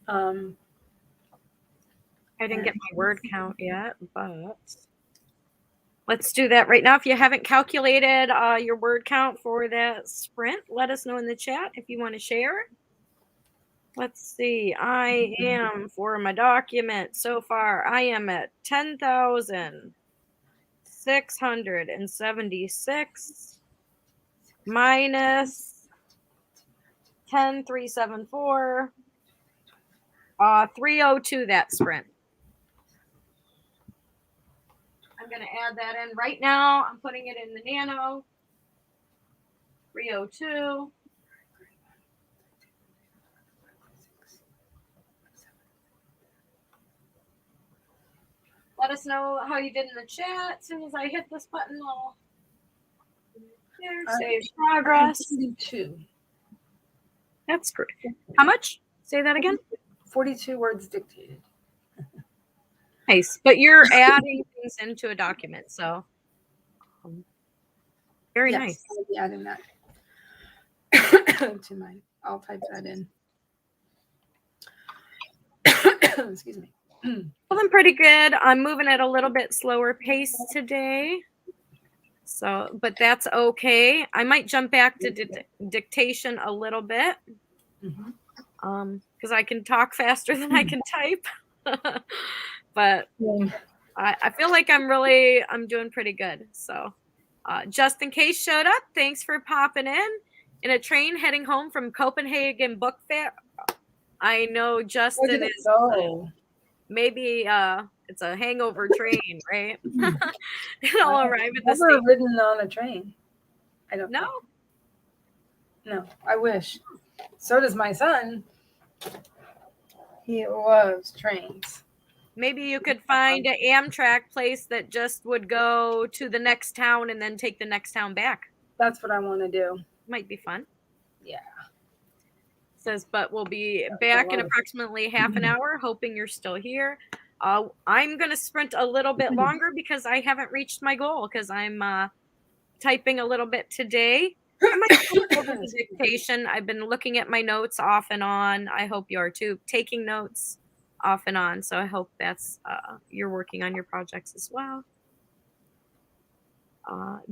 I didn't get my word count yet, but let's do that right now. If you haven't calculated your word count for that sprint, let us know in the chat if you want to share. Let's see. I am, for my document so far, I am at 10,676 minus 10,374, 302 that sprint. I'm going to add that in right now. I'm putting it in the NANO. 302. Let us know how you did in the chat. As soon as I hit this button, I'll save progress. 42. That's great. How much? Say that again. 42 words dictated. Nice. But you're adding things into a document, so very nice. I'll be adding that to mine. I'll type that in. Excuse me. Well, I'm pretty good. I'm moving at a little bit slower pace today. So, but that's okay. I might jump back to dictation a little bit. Because I can talk faster than I can type. But I feel like I'm doing pretty good. So just in case showed up, thanks for popping in a train heading home from Copenhagen Book Fair. I know Justin is maybe it's a hangover train, right? It'll arrive at the station. Never ridden on a train. I don't know. No, I wish. So does my son. He loves trains. Maybe you could find an Amtrak place that just would go to the next town and then take the next town back. That's what I want to do. Might be fun. Yeah. Says, but we'll be back in approximately half an hour, hoping you're still here. I'm going to sprint a little bit longer because I haven't reached my goal because I'm typing a little bit today. I might go to dictation. I've been looking at my notes off and on. I hope you are too, taking notes off and on. So I hope that's you're working on your projects as well.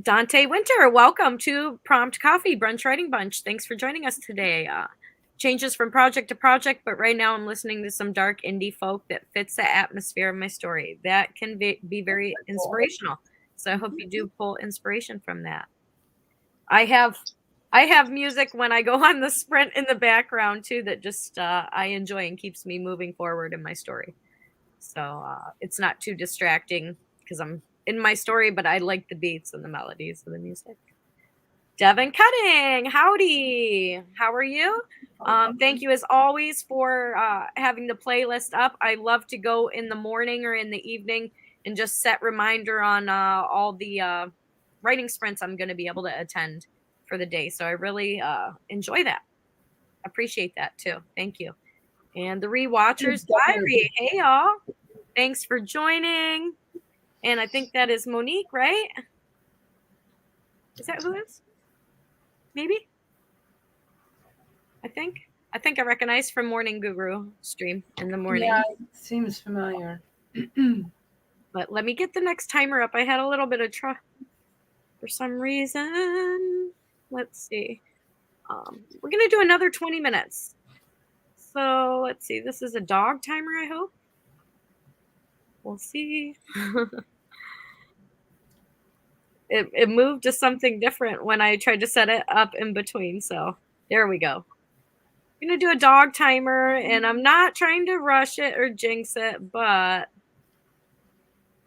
Dante Winter, welcome to Prompt Coffee Brunch Writing Bunch. Thanks for joining us today. Changes from project to project, but right now I'm listening to some dark indie folk that fits the atmosphere of my story. That can be very inspirational. So I hope you do pull inspiration from that. I have music when I go on the sprint in the background too that just I enjoy and keeps me moving forward in my story. So it's not too distracting because I'm in my story, but I like the beats and the melodies of the music. Devin Cutting, howdy. How are you? Thank you as always for having the playlist up. I love to go in the morning or in the evening and just set reminder on all the writing sprints I'm going to be able to attend for the day. So I really enjoy that. Appreciate that too. Thank you. And the Rewatchers Diary. Hey, y'all. Thanks for joining. And I think that is Monique, right? Is that who it is? Maybe? I think. I think I recognize from Morning Guru stream in the morning. Yeah, it seems familiar. But let me get the next timer up. I had a little bit of trouble for some reason. Let's see. We're going to do another 20 minutes. So let's see. This is a dog timer, I hope. We'll see. It moved to something different when I tried to set it up in between. So there we go. I'm going to do a dog timer, and I'm not trying to rush it or jinx it, but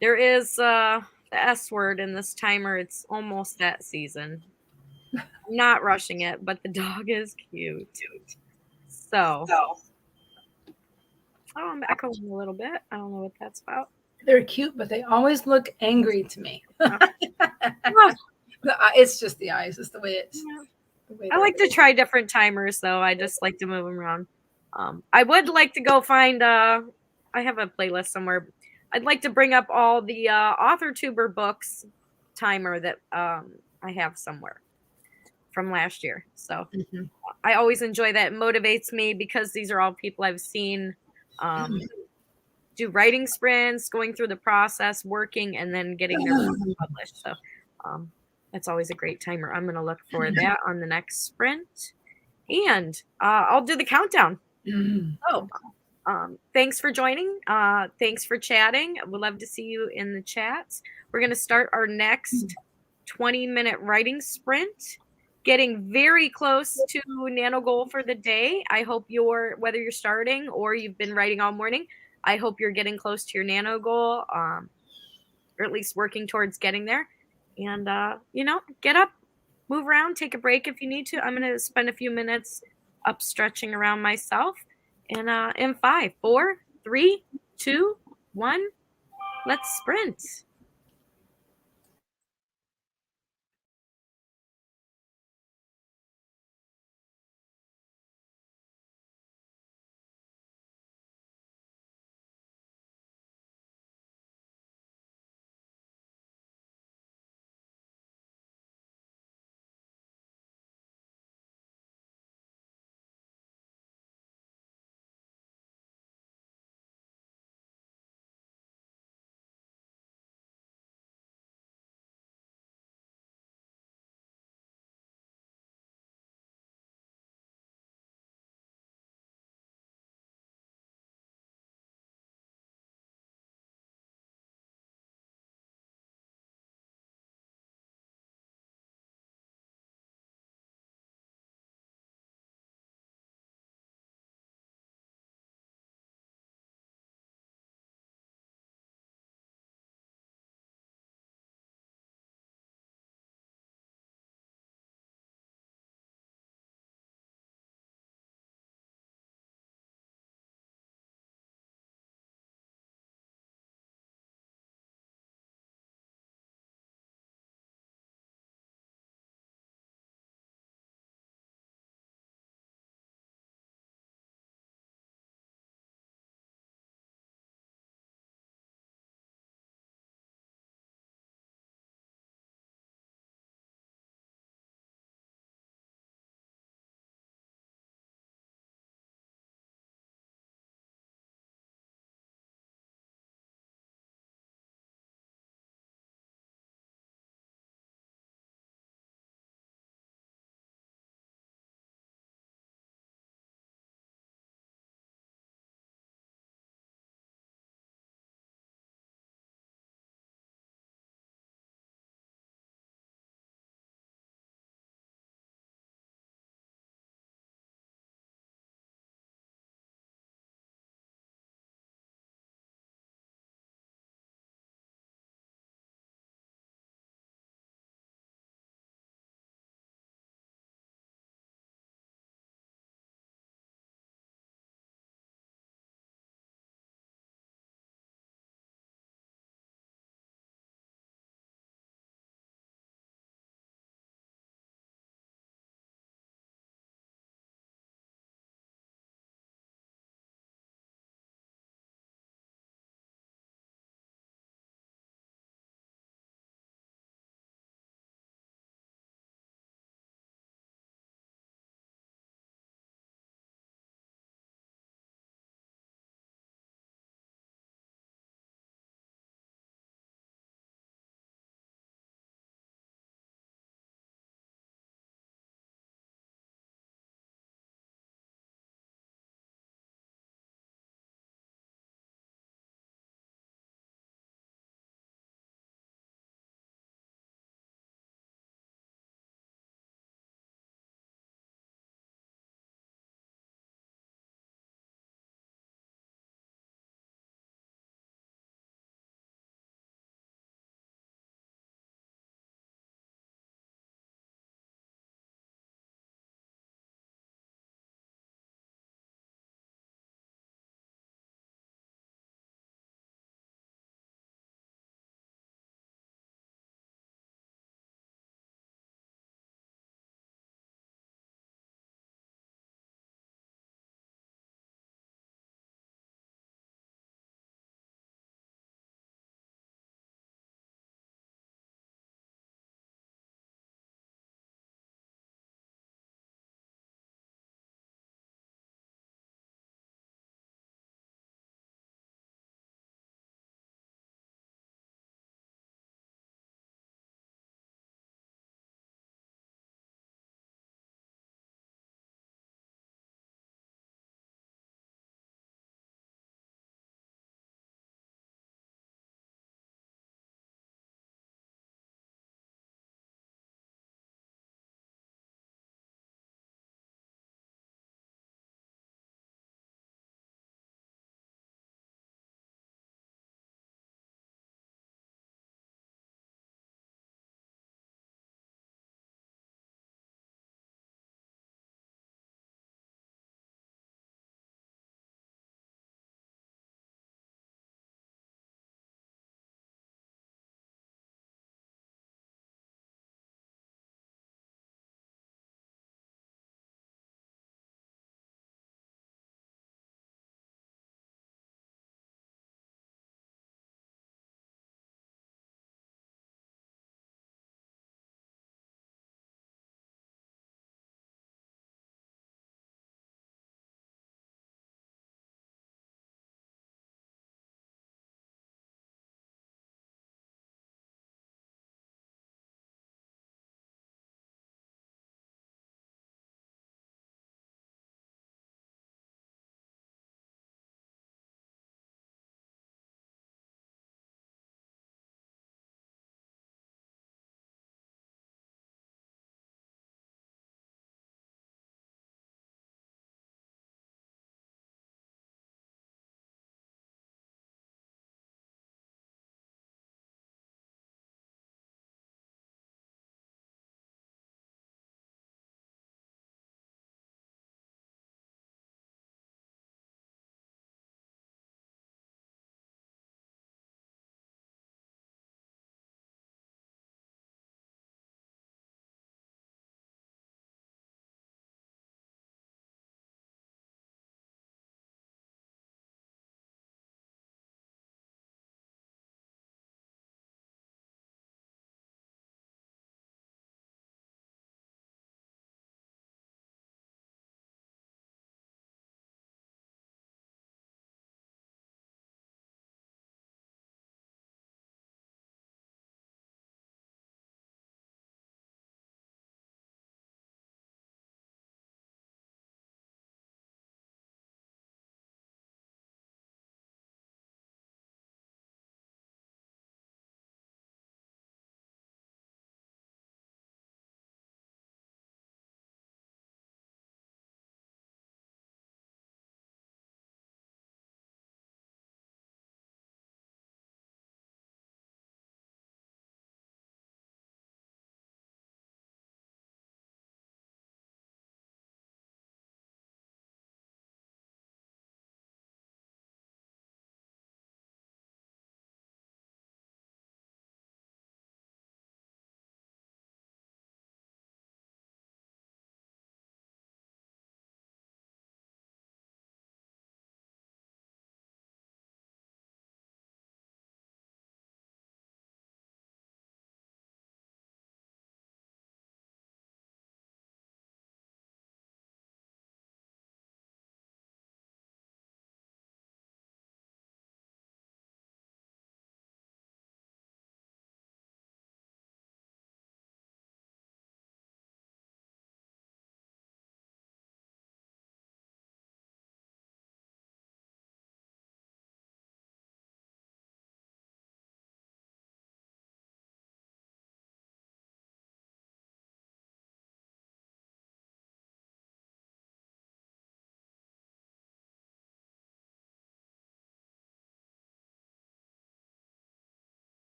there is the S word in this timer. It's almost that season. I'm not rushing it, but the dog is cute. So, oh, I'm echoing a little bit. I don't know what that's about. They're cute, but they always look angry to me. Oh, It's just the eyes. It's the way it's. yeah. The way I like to try different timers, though. I just like to move them around. I would like to go find. I have a playlist somewhere. I'd like to bring up all the AuthorTuber books timer that I have somewhere from last year. So I always enjoy that. It motivates me because these are all people I've seen do writing sprints, going through the process, working, and then getting their book published. So that's always a great timer. I'm going to look for that on the next sprint. And I'll do the countdown. So thanks for joining. Thanks for chatting. We'd love to see you in the chats. We're going to start our next 20-minute writing sprint. Getting very close to Nano goal for the day. I hope whether you're starting or you've been writing all morning, I hope you're getting close to your Nano goal, or at least working towards getting there. And, get up, move around, take a break if you need to. I'm going to spend a few minutes up stretching around myself. And in 5, 4, 3, 2, 1, let's sprint.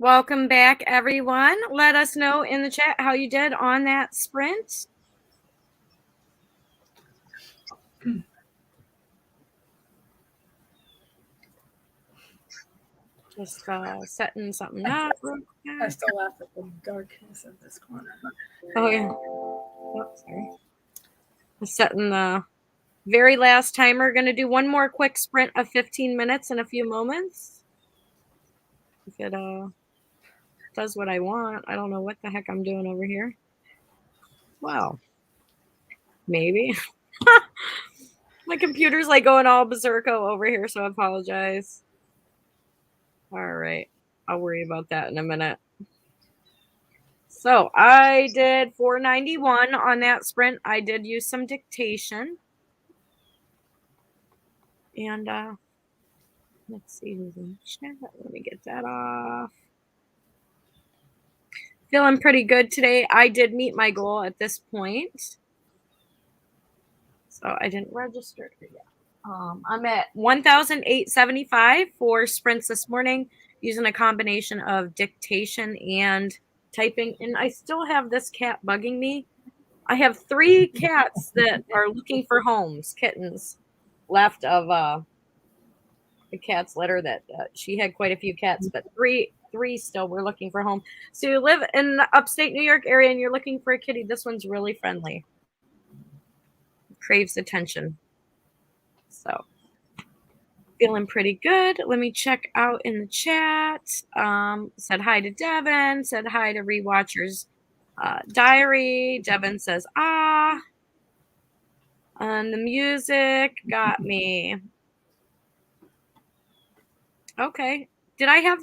Welcome back, everyone. Let us know in the chat how you did on that sprint. Just setting something up. I still laugh at the darkness of this corner. Oh, yeah. Oh, sorry. Setting the very last timer. Going to do one more quick sprint of 15 minutes in a few moments. If it does what I want. I don't know what the heck I'm doing over here. Wow. Maybe. My computer's like going all berserko over here, so I apologize. All right. I'll worry about that in a minute. So I did 491 on that sprint. I did use some dictation. And let's see who's in chat. Let me get that off. Feeling pretty good today. I did meet my goal at this point. So I didn't register it yet. I'm at 1,875 for sprints this morning using a combination of dictation and typing. And I still have this cat bugging me. I have 3 cats that are looking for homes, kittens, left of the cat's litter that she had quite a few cats, but three still were looking for a home. So you live in the upstate New York area and you're looking for a kitty. This one's really friendly. Craves attention. So feeling pretty good. Let me check out in the chat. Said hi to Devin. Said hi to Rewatcher's Diary. Devin says, ah. And the music got me. Okay. Did I have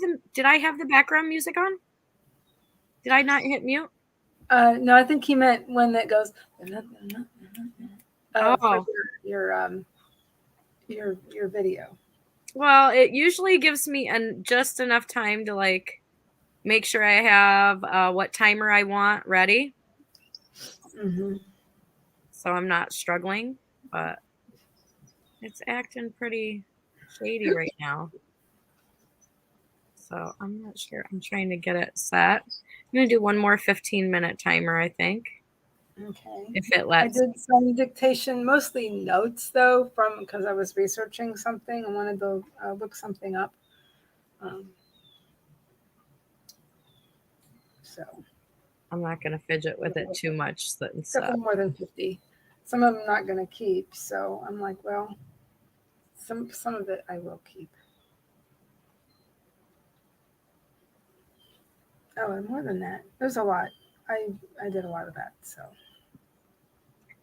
the background music on? Did I not hit mute? No, I think he meant one that goes. Oh, your video. Well, it usually gives me just enough time to like make sure I have what timer I want ready. Mm-hmm. So I'm not struggling, but it's acting pretty shady right now. So I'm not sure. I'm trying to get it set. I'm going to do one more 15-minute timer, I think. Okay. If it lets. I did some dictation, mostly notes though, because I was researching something. I wanted to look something up. So I'm not going to fidget with it too much. Definitely more than 50. Some of them I'm not going to keep. So I'm like, well, some of it I will keep. Oh, and more than that. There's a lot. I did a lot of that. So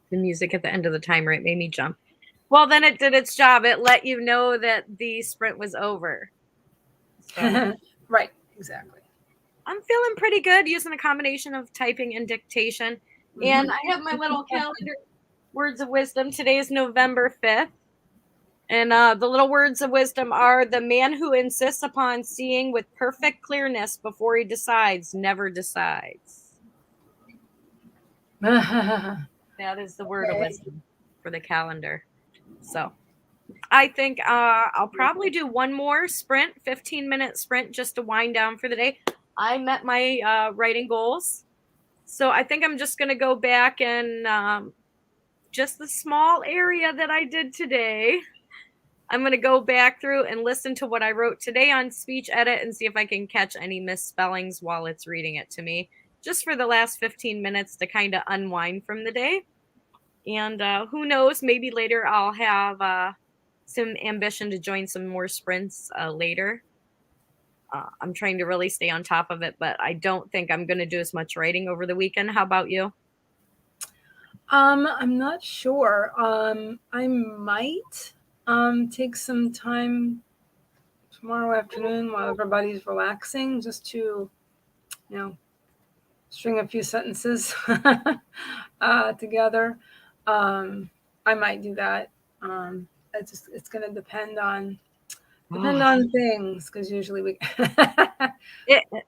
the music at the end of the timer, it made me jump. Well, then it did its job. It let you know that the sprint was over. So. Right, exactly. I'm feeling pretty good using a combination of typing and dictation. Mm-hmm. And I have my little calendar, words of wisdom. Today is November 5th. And the little words of wisdom are: the man who insists upon seeing with perfect clearness before he decides never decides. That is the word of wisdom for the calendar. So I think I'll probably do one more sprint, 15-minute sprint, just to wind down for the day. I met my writing goals. So I think I'm just going to go back and just the small area that I did today. I'm going to go back through and listen to what I wrote today on speech edit and see if I can catch any misspellings while it's reading it to me, just for the last 15 minutes to kind of unwind from the day. And who knows, maybe later I'll have some ambition to join some more sprints later. I'm trying to really stay on top of it, but I don't think I'm going to do as much writing over the weekend. How about you? I'm not sure. I might take some time tomorrow afternoon while everybody's relaxing, just to, string a few sentences together. I might do that. It's going to depend on things, because usually we.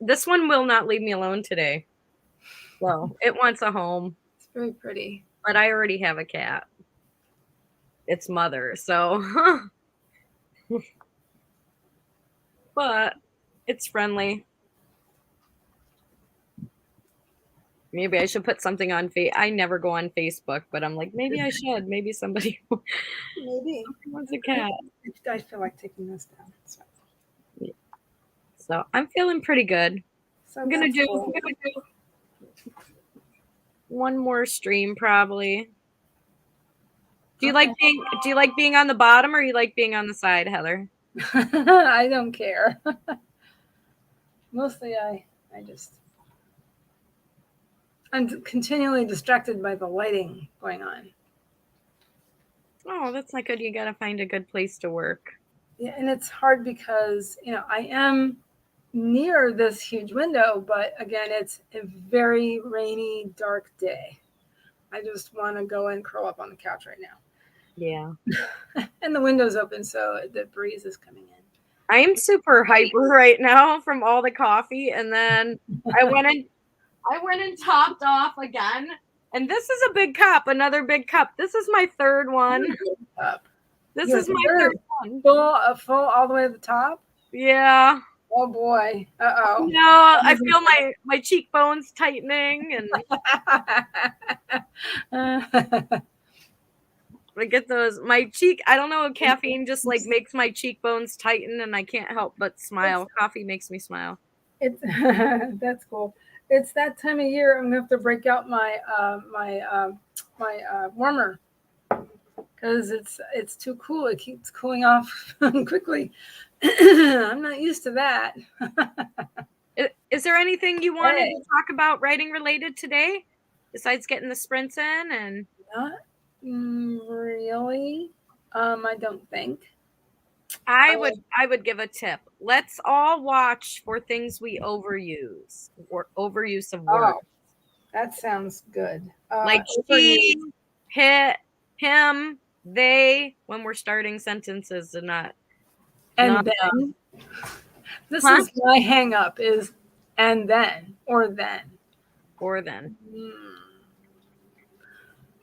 This one will not leave me alone today. Well, it wants a home. It's very pretty. But I already have a cat. Its mother, so. But it's friendly. Maybe I should put something on I never go on Facebook, but I'm like, maybe I should. Maybe somebody Maybe. wants a cat. I feel like taking this down. So I'm feeling pretty good. So I'm gonna do cool. one more stream probably. Do you Okay. like being on the bottom or you like being on the side, Heather? I don't care. Mostly I'm continually distracted by the lighting going on. Oh, that's not good. You gotta find a good place to work. Yeah, and it's hard because, I am near this huge window, but again, it's a very rainy, dark day. I just want to go and curl up on the couch right now. Yeah. And the window's open, so the breeze is coming in. I am super hyper right now from all the coffee, and then I went and topped off again. And this is a big cup, another big cup. This is my third one. This is my third one. Full all the way to the top? Yeah. Oh boy. Uh-oh. No, I feel my cheekbones tightening, and I get those I don't know, caffeine just like makes my cheekbones tighten and I can't help but smile. Coffee makes me smile. It's that's cool. It's that time of year. I'm gonna have to break out my warmer because it's too cool. It keeps cooling off quickly. I'm not used to that. Is there anything you wanted to talk about writing related today besides getting the sprints in? And not really. I don't think. I would give a tip. Let's all watch for things we overuse or overuse of words. Oh, that sounds good. Like she, him, they, when we're starting sentences and not. Then this is my hang up is and then or then. Or then.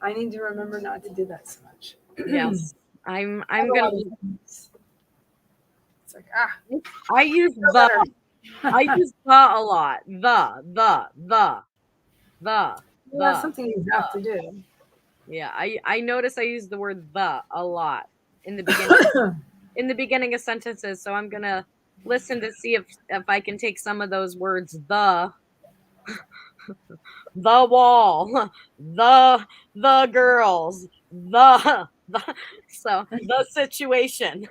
I need to remember not to do that so much. Yes. I'm gonna. It's like I use the. I use the a lot. The. That's something you have to do. Yeah, I notice I use the word the a lot in the beginning in the beginning of sentences. So I'm gonna listen to see if I can take some of those words, the wall, the girls, the so the situation.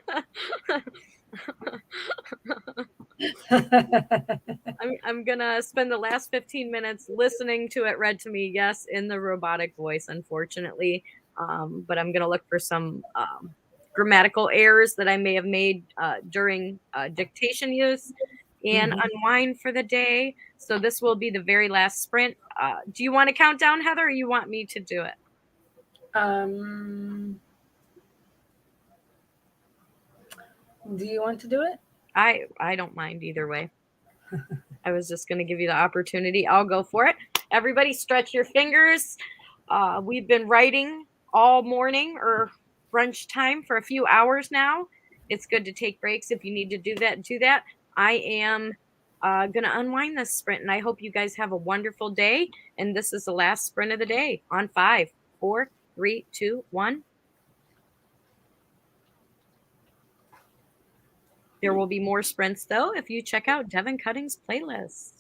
I'm gonna spend the last 15 minutes listening to it read to me, yes, in the robotic voice, unfortunately. But I'm gonna look for some grammatical errors that I may have made during dictation use and unwind for the day. So this will be the very last sprint. Do you want to count down, Heather, or you want me to do it? Do you want to do it? I don't mind either way. I was just going to give you the opportunity. I'll go for it. Everybody stretch your fingers. We've been writing all morning or brunch time for a few hours now. It's good to take breaks if you need to do that. Do that. I am going to unwind this sprint, and I hope you guys have a wonderful day. And this is the last sprint of the day on 5, 4, 3, 2, 1. There will be more sprints, though, if you check out Devin Cutting's playlist.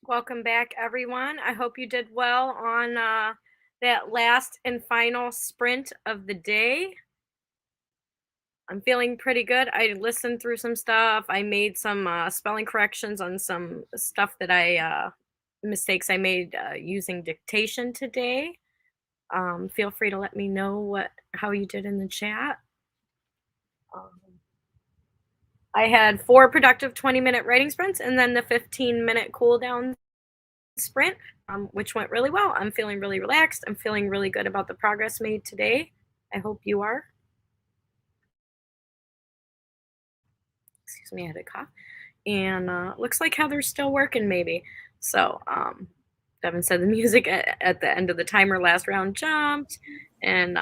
Welcome back, everyone. I hope you did well on that last and final sprint of the day. I'm feeling pretty good. I listened through some stuff. I made some spelling corrections on some stuff that mistakes I made using dictation today. Feel free to let me know how you did in the chat. Um, I had 4 productive 20-minute writing sprints and then the 15-minute cool down sprint, which went really well. I'm feeling really relaxed. I'm feeling really good about the progress made today. I hope you are. Excuse me, I had a cough. And looks like Heather's still working, maybe. So Devin said the music at the end of the timer last round jumped. And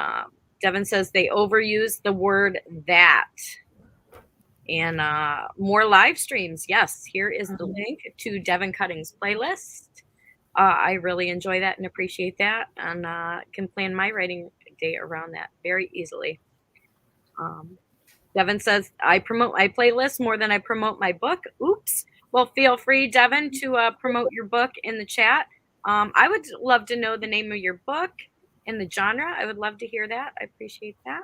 Devin says they overused the word that. And more live streams. Yes, here is the link to Devin Cutting's playlist. I really enjoy that and appreciate that, and can plan my writing day around that very easily. Devin says, I promote my playlist more than I promote my book. Oops. Well, feel free, Devin, to promote your book in the chat. I would love to know the name of your book and the genre. I would love to hear that. I appreciate that.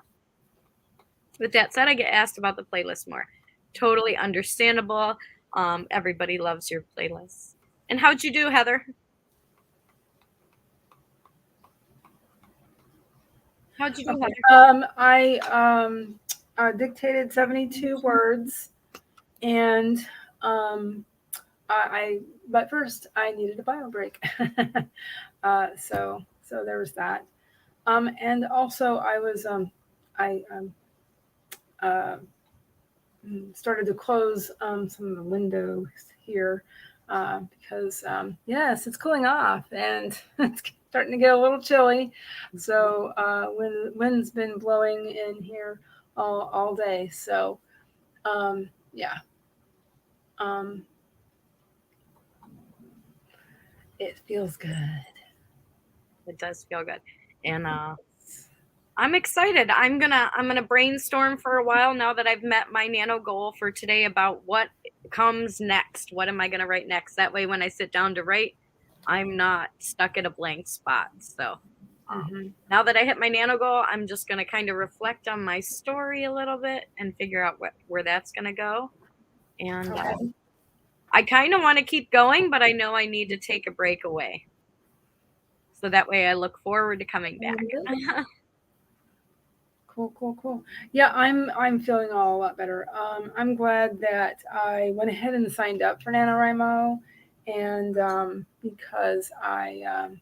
With that said, I get asked about the playlist more. Totally understandable. Everybody loves your playlist. And how'd you do, Heather? How'd you do, Heather? I dictated 72 words, and but first I needed a bio break. So there was that. And also I was I started to close some of the windows here because yes, it's cooling off and it's starting to get a little chilly. So wind's been blowing in here all day. So yeah. It feels good. It does feel good. And I'm excited. I'm gonna brainstorm for a while now that I've met my NANO goal for today about what comes next. What am I gonna write next? That way when I sit down to write, I'm not stuck at a blank spot. So now that I hit my NANO goal, I'm just gonna kind of reflect on my story a little bit and figure out where that's gonna go. And I kind of want to keep going, but I know I need to take a break away. So that way I look forward to coming back. Cool. Yeah, I'm feeling a lot better. I'm glad that I went ahead and signed up for NaNoWriMo, and because I've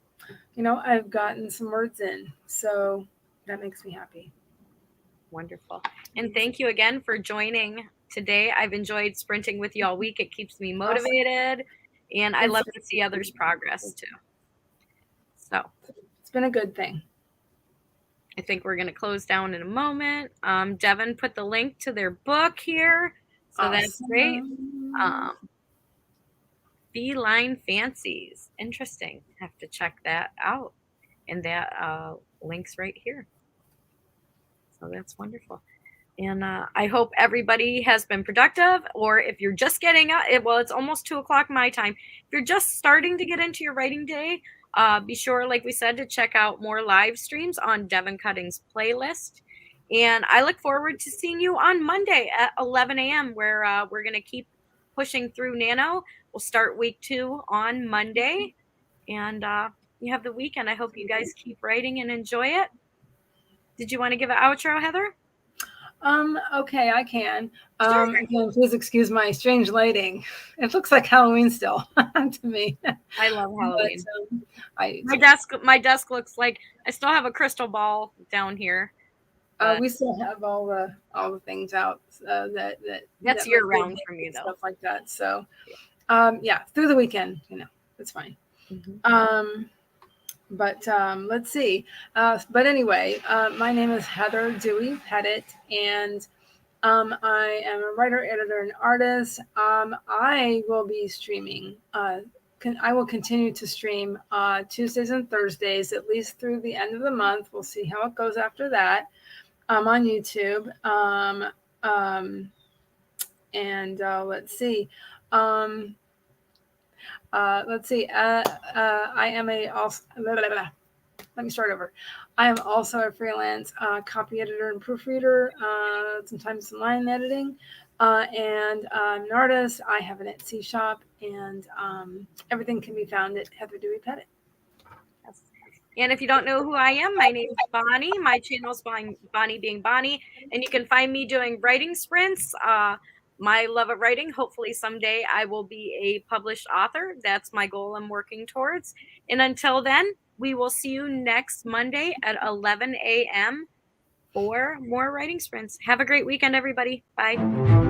gotten some words in, so that makes me happy. Wonderful. And thank you again for joining today. I've enjoyed sprinting with you all week. It keeps me motivated, and I love to see others' progress too. So it's been a good thing. I think we're going to close down in a moment. Devin put the link to their book here, so that's great. Feline Fancies. Interesting. Have to check that out. And that link's right here. So that's wonderful. And I hope everybody has been productive, or if you're just getting up, well, it's almost 2:00 my time. If you're just starting to get into your writing day, be sure, like we said, to check out more live streams on Devin Cutting's playlist. And I look forward to seeing you on Monday at 11 a.m. where we're going to keep pushing through NaNo. We'll start week 2 on Monday. And you have the weekend. I hope you guys keep writing and enjoy it. Did you want to give an outro, Heather? Okay, I can. Sure. Again, please excuse my strange lighting. It looks like Halloween still to me. I love Halloween. But, my desk looks like I still have a crystal ball down here. We still have all the things out that's year round for me though. Stuff like that. So yeah, through the weekend, it's fine. But let's see. But anyway, my name is Heather Dewey Pettit, and I am a writer, editor, and artist. I will be streaming. I will continue to stream Tuesdays and Thursdays, at least through the end of the month. We'll see how it goes after that. On YouTube. And let's see. Let's see. I am a also. Blah, blah, blah. Let me start over. I am also a freelance copy editor and proofreader, sometimes some line editing, and I'm an artist. I have an Etsy shop, and everything can be found at Heather Dewey Pettit. Yes. And if you don't know who I am, my name is Bonnie. My channel is Bonnie Being Bonnie, and you can find me doing writing sprints. My love of writing. Hopefully someday I will be a published author. That's my goal I'm working towards. And until then, we will see you next Monday at 11 a.m. for more writing sprints. Have a great weekend, everybody. Bye.